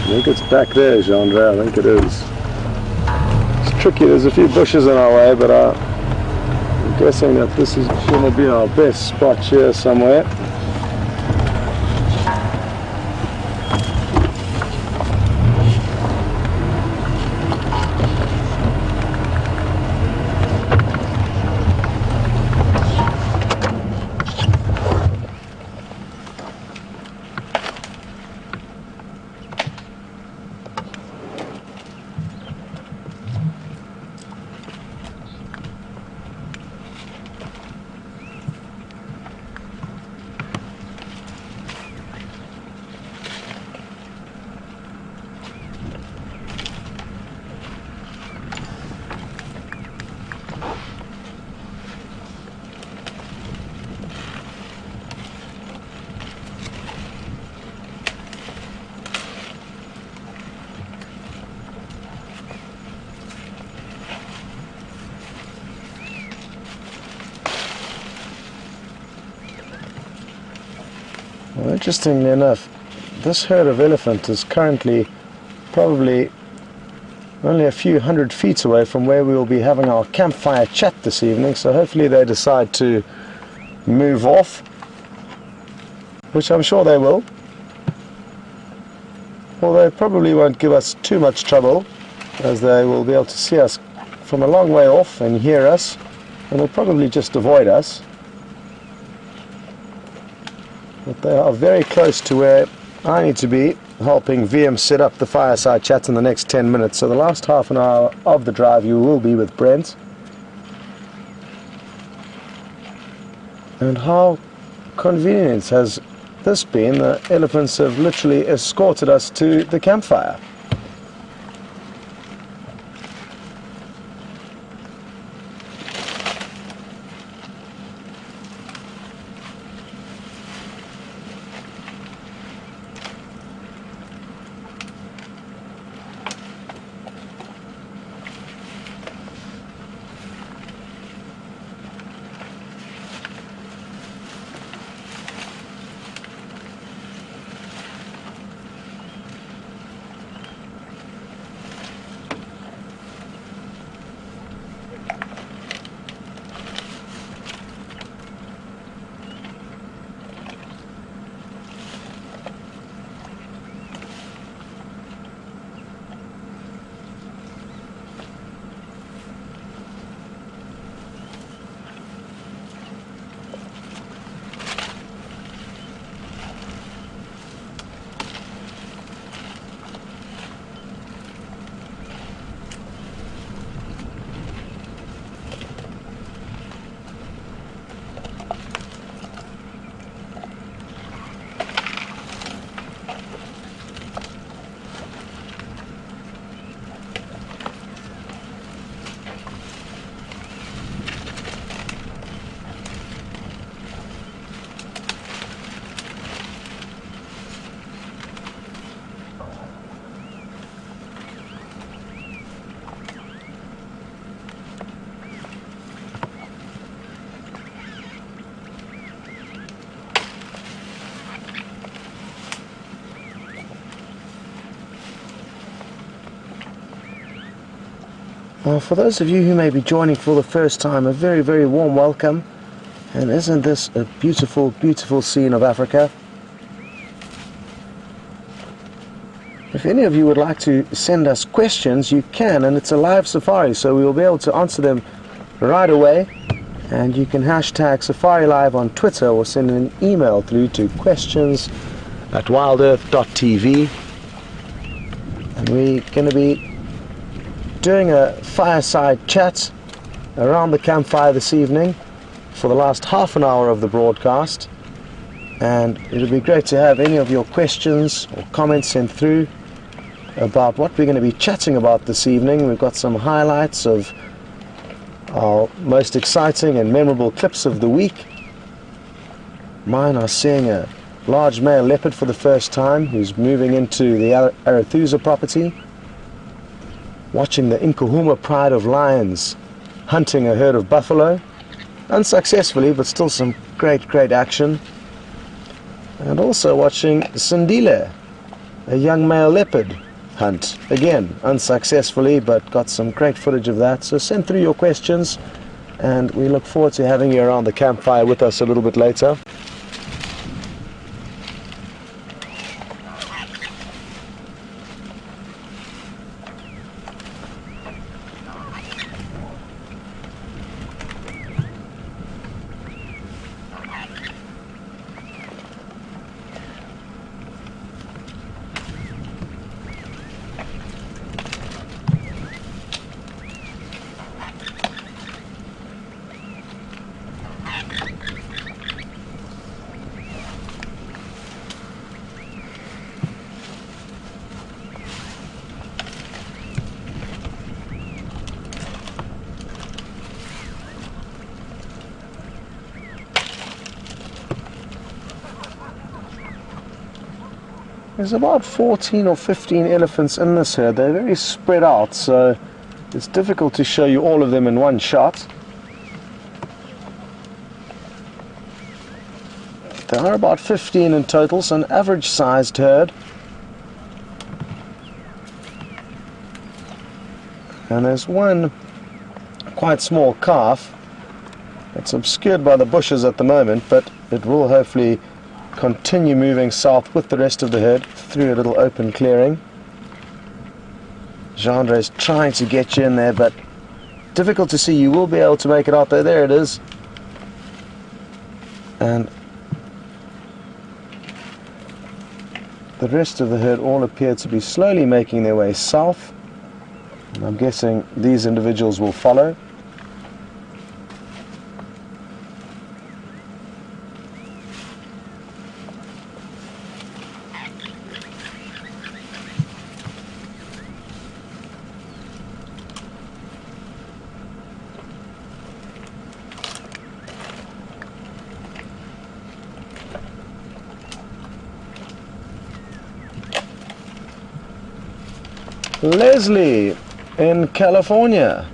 I think it's back there, Jeandre, I think it is. It's tricky, there's a few bushes in our way, but I'm guessing that this is going to be our best spot here somewhere. Interestingly enough, this herd of elephant is currently probably only a few 100 feet away from where we will be having our campfire chat this evening, so hopefully they decide to move off, which I'm sure they will. Although they probably won't give us too much trouble, as they will be able to see us from a long way off and hear us, and will probably just avoid us. But they are very close to where I need to be, helping VM set up the fireside chat in the next 10 minutes. So the last half an hour of the drive you will be with Brent. And how convenient has this been? The elephants have literally escorted us to the campfire. Well, for those of you who may be joining for the first time, a very, very warm welcome. And isn't this a beautiful, beautiful scene of Africa? If any of you would like to send us questions, you can, and it's a live safari, so we will be able to answer them right away. And you can hashtag Safari Live on Twitter or send an email through to questions@wildearth.tv. And we're going to be doing a fireside chat around the campfire this evening for the last half an hour of the broadcast, and it would be great to have any of your questions or comments sent through about what we're going to be chatting about this evening. We've got some highlights of our most exciting and memorable clips of the week. Mine are seeing a large male leopard for the first time who's moving into the Arethusa property, watching the Nkuhuma pride of lions hunting a herd of buffalo, unsuccessfully, but still some great action. And also watching Sindile, a young male leopard, hunt, again unsuccessfully, but got some great footage of that. So send through your questions, and we look forward to having you around the campfire with us a little bit later. There's about 14 or 15 elephants in this herd. They're very spread out, so it's difficult to show you all of them in one shot. There are about 15 in total, so an average sized herd. And there's one quite small calf. It's obscured by the bushes at the moment, but it will hopefully continue moving south with the rest of the herd through a little open clearing. Jeandre is trying to get you in there, but difficult to see. You will be able to make it out there. There it is. And the rest of the herd all appear to be slowly making their way south. And I'm guessing these individuals will follow. Leslie in California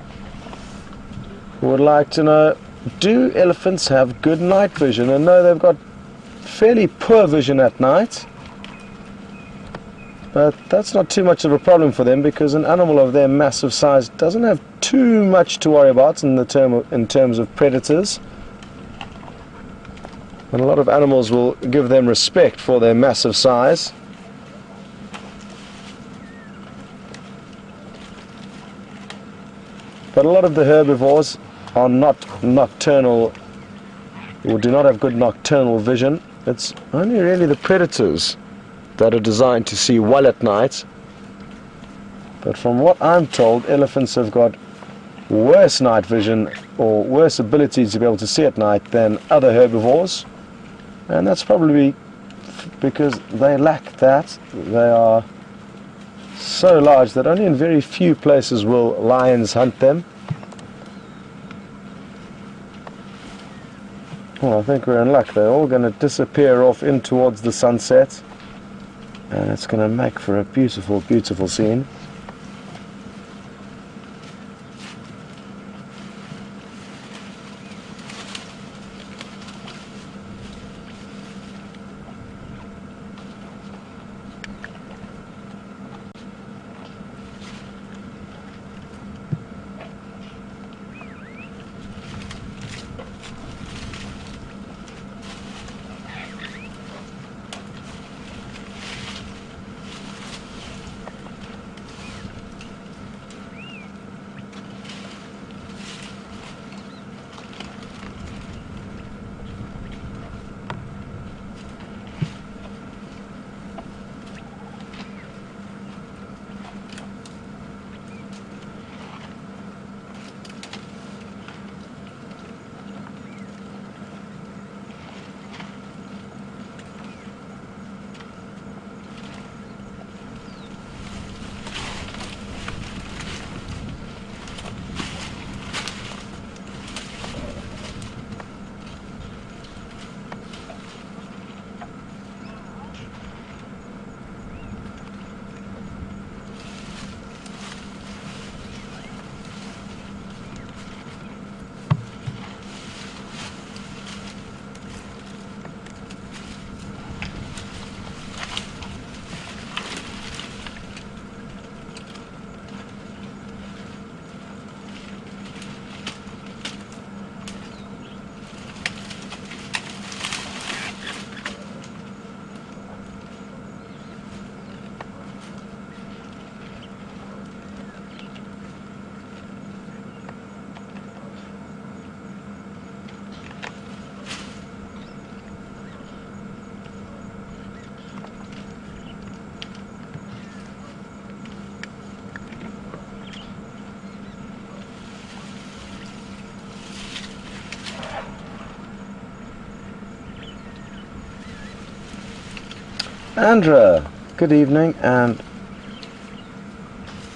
would like to know, do elephants have good night vision? And no, they've got fairly poor vision at night, but that's not too much of a problem for them because an animal of their massive size doesn't have too much to worry about in terms of predators. And a lot of animals will give them respect for their massive size. But a lot of the herbivores are not nocturnal, or do not have good nocturnal vision. It's only really the predators that are designed to see well at night. But from what I'm told, elephants have got worse night vision or worse ability to be able to see at night than other herbivores. And that's probably because they lack that. They are so large that only in very few places will lions hunt them. Well, I think we're in luck. They're all going to disappear off in towards the sunset, and it's going to make for a beautiful, beautiful scene. Jeandre, good evening and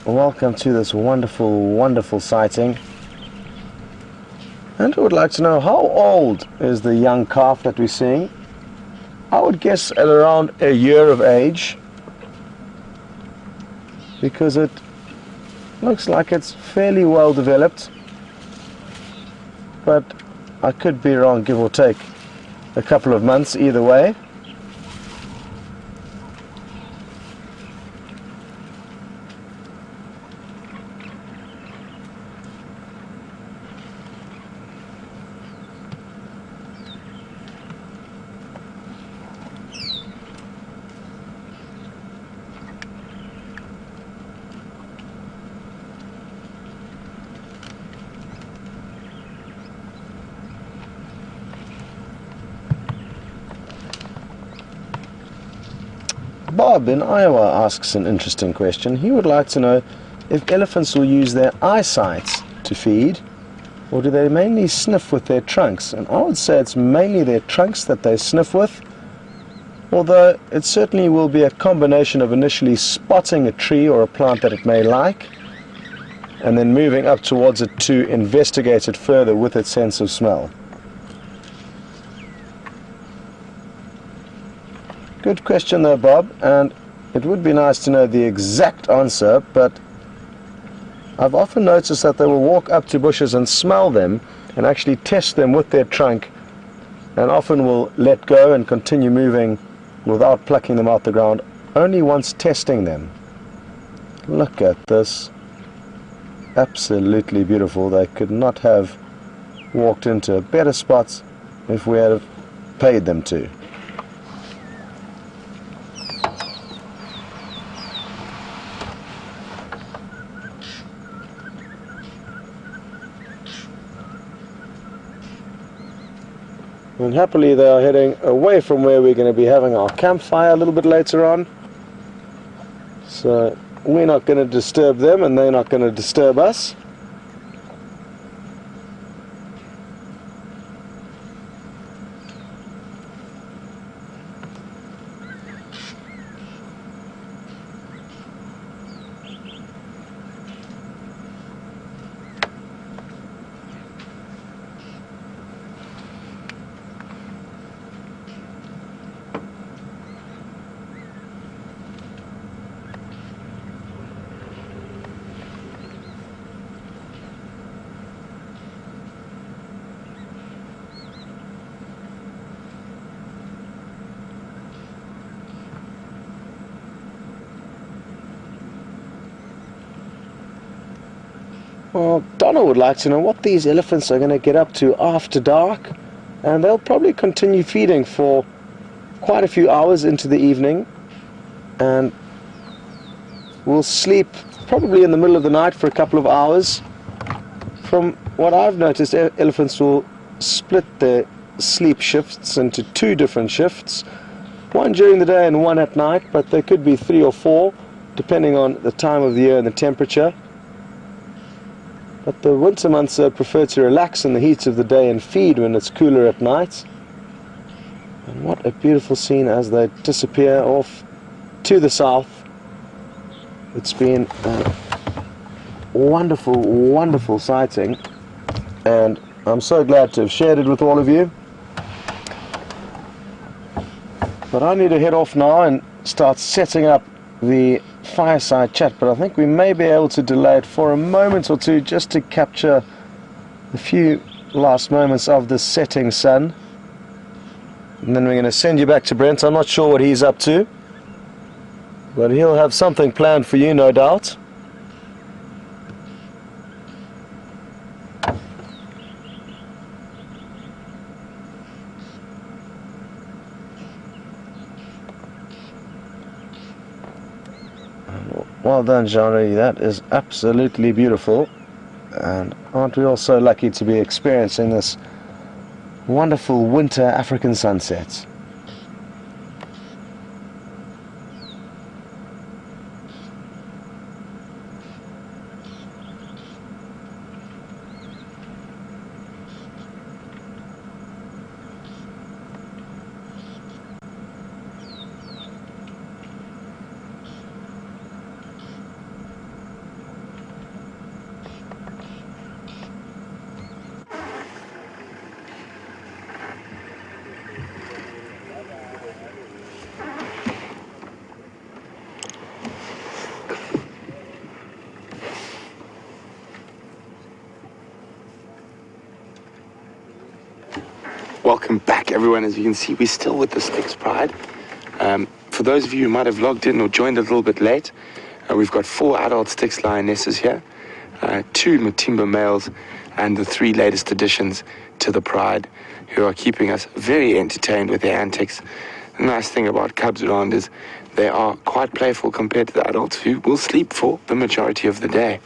welcome to this wonderful, wonderful sighting. Jeandre would like to know, how old is the young calf that we're seeing? I would guess at around a year of age, because it looks like it's fairly well developed, but I could be wrong, give or take. a couple of months either way. Bob in Iowa asks an interesting question. He would like to know if elephants will use their eyesight to feed, or do they mainly sniff with their trunks? And I would say it's mainly their trunks that they sniff with, although it certainly will be a combination of initially spotting a tree or a plant that it may like, and then moving up towards it to investigate it further with its sense of smell. Good question though, Bob, and it would be nice to know the exact answer, but I've often noticed that they will walk up to bushes and smell them and actually test them with their trunk, and often will let go and continue moving without plucking them out the ground, only once testing them. Look at this. Absolutely beautiful. They could not have walked into a better spot if we had paid them to. And happily they are heading away from where we're going to be having our campfire a little bit later on. So we're not going to disturb them and they're not going to disturb us. Well, Donna would like to know what these elephants are going to get up to after dark, and they'll probably continue feeding for quite a few hours into the evening, and we'll sleep probably in the middle of the night for a couple of hours. From what I've noticed, elephants will split their sleep shifts into 2 different shifts, one during the day and one at night, but there could be 3 or 4 depending on the time of the year and the temperature. But the winter months prefer to relax in the heat of the day and feed when it's cooler at night. And what a beautiful scene as they disappear off to the south. It's been a wonderful, wonderful sighting, and I'm so glad to have shared it with all of you. But I need to head off now and start setting up the fireside chat, but I think we may be able to delay it for a moment or two just to capture a few last moments of the setting sun, and then we're going to send you back to Brent. I'm not sure what he's up to, but he'll have something planned for you, no doubt. Well done, Jeandre. That is absolutely beautiful, and aren't we all so lucky to be experiencing this wonderful winter African sunset? Welcome back, everyone. As you can see, we're still with the Styx Pride. For those of you who might have logged in or joined a little bit late, we've got 4 adult Styx lionesses here, 2 Matimba males, and the 3 latest additions to the Pride, who are keeping us very entertained with their antics. The nice thing about cubs around is they are quite playful compared to the adults, who will sleep for the majority of the day.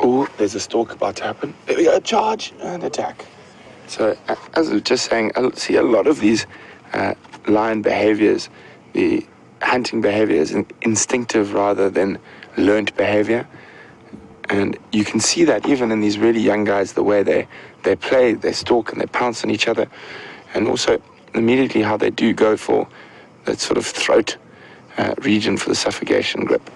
Oh, there's a stalk about to happen. There we go, charge and attack. So, as I was just saying, I see a lot of these lion behaviors, the hunting behavior is instinctive rather than learnt behavior. And you can see that even in these really young guys, the way they play, they stalk and they pounce on each other. And also, immediately how they do go for that sort of throat region for the suffocation grip.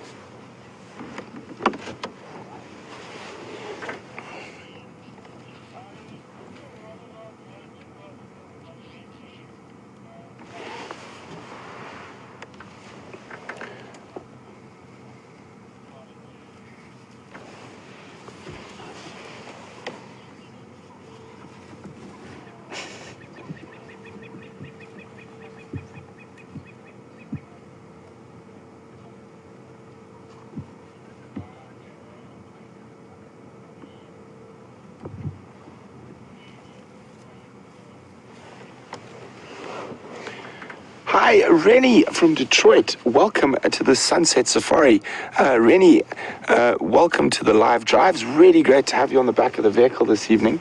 Hi, Rennie from Detroit. Welcome to the Sunset Safari. Rennie, welcome to the live drives. Really great to have you on the back of the vehicle this evening.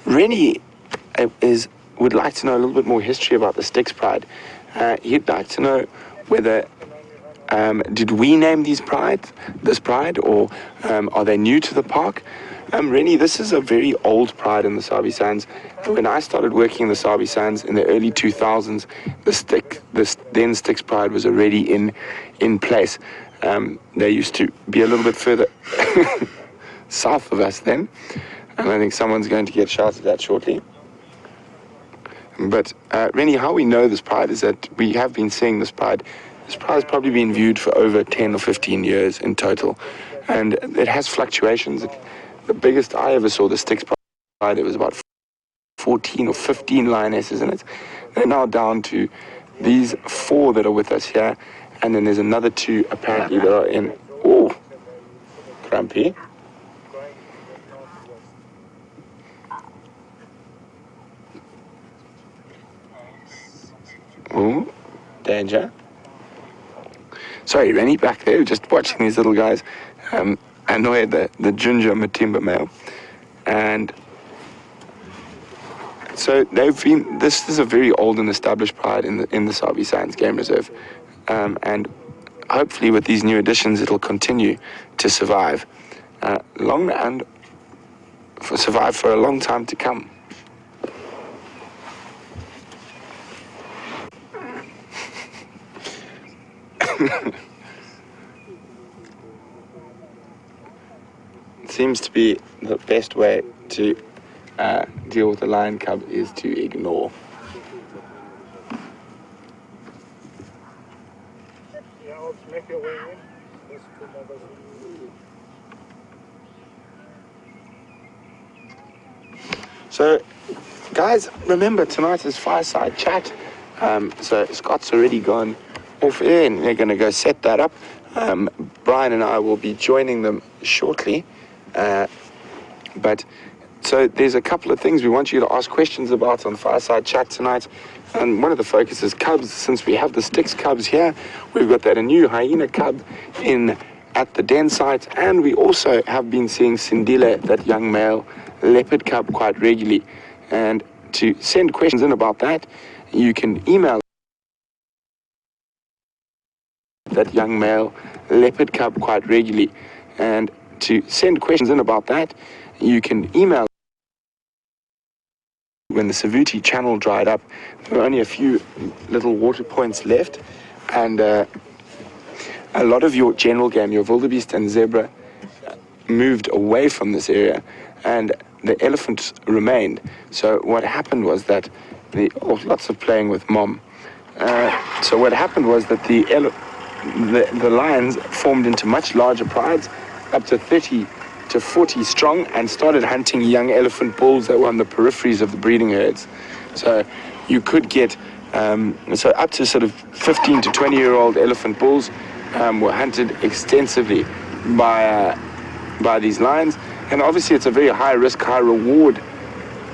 Rennie would like to know a little bit more history about the Styx Pride. He'd like to know whether did we name this pride, or are they new to the park? Rennie, this is a very old pride in the Sabi Sands. When I started working in the Sabi Sands in the early 2000s, the then Styx Pride was already in place. They used to be a little bit further south of us then, and I think someone's going to get shouted at shortly. But Rennie, how we know this pride is that we have been seeing this pride. This pride has probably been viewed for over 10 or 15 years in total, and it has fluctuations. The biggest I ever saw the Styx Pride, it was about 14 or 15 lionesses in it. They're now down to these 4 that are with us here, and then there's another 2 apparently that are in. Oh, grumpy. Oh, danger. Sorry, Rennie, back there, just watching these little guys annoy the Jeandre Matimba male. And so this is a very old and established pride in the Sabi Sands Game Reserve. And hopefully with these new additions, it'll continue to survive survive for a long time to come. It seems to be the best way to deal with a lion cub is to ignore. So, guys, remember tonight is fireside chat. So Scott's already gone off air, and they're going to go set that up. Brian and I will be joining them shortly. But so there's a couple of things we want you to ask questions about on Fireside Chat tonight. And one of the focuses is cubs. Since we have the Styx cubs here, we've got a new hyena cub at the den site. And we also have been seeing Sindile, that young male leopard cub, quite regularly. And to send questions in about that, you can email that young male leopard cub quite regularly. And to send questions in about that, you can email. When the Savuti channel dried up, there were only a few little water points left, and a lot of your general game, your wildebeest and zebra, moved away from this area, and the elephants remained. So what happened was that lots of playing with mom. So what happened was that the lions formed into much larger prides, up to 30 to 40 strong, and started hunting young elephant bulls that were on the peripheries of the breeding herds. So you could get so up to sort of 15 to 20-year-old elephant bulls were hunted extensively by these lions. And obviously it's a very high risk, high reward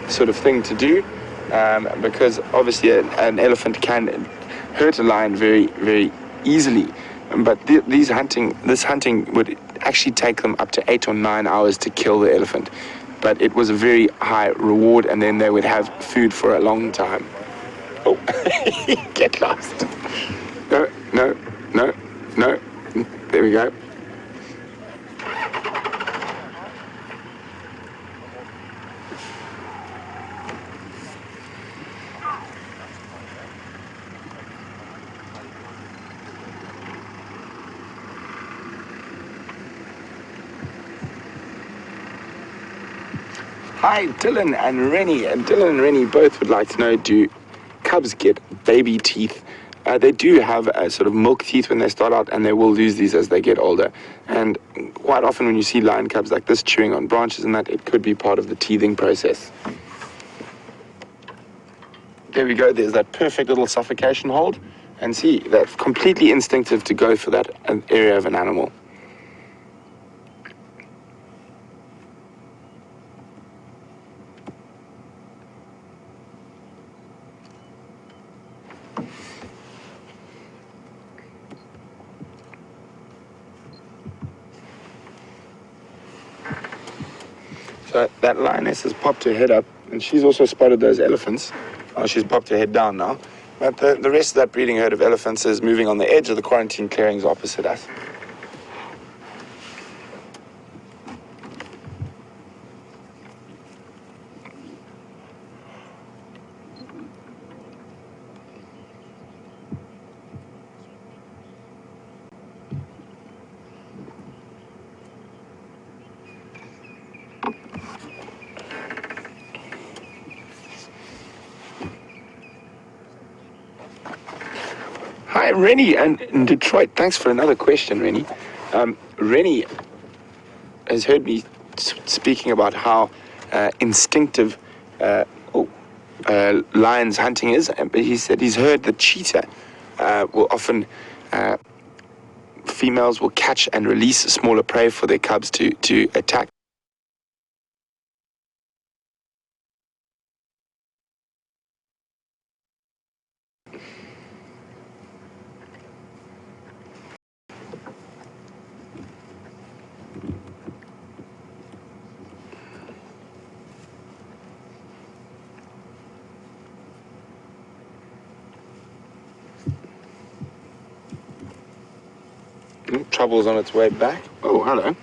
sort of thing to do, because obviously an elephant can hurt a lion very, very easily. But this hunting would actually take them up to 8 or 9 hours to kill the elephant. But it was a very high reward, and then they would have food for a long time. Oh, get lost. No. There we go. Hi, Dylan and Rennie. And Dylan and Rennie both would like to know, do cubs get baby teeth? They do have sort of milk teeth when they start out, and they will lose these as they get older. And quite often when you see lion cubs like this chewing on branches and that, it could be part of the teething process. There we go. There's that perfect little suffocation hold. And see, that's completely instinctive to go for that area of an animal. So that lioness has popped her head up, and she's also spotted those elephants. Oh, she's popped her head down now. But the rest of that breeding herd of elephants is moving on the edge of the quarantine clearings opposite us. Hi, Rennie in Detroit. Thanks for another question, Rennie. Rennie has heard me speaking about how instinctive lions hunting is, but he said he's heard that cheetah will often, females will catch and release smaller prey for their cubs to attack. Trouble's on its way back. Oh, hello.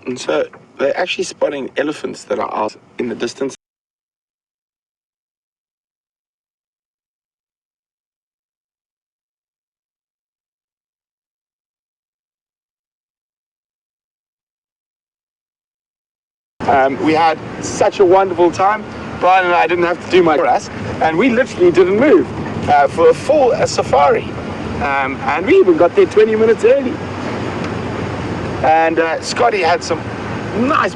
And so they're actually spotting elephants that are out in the distance. We had such a wonderful time. Brian and I didn't have to do much for us, and we literally didn't move for a full safari. And we even got there 20 minutes early. And Scotty had some nice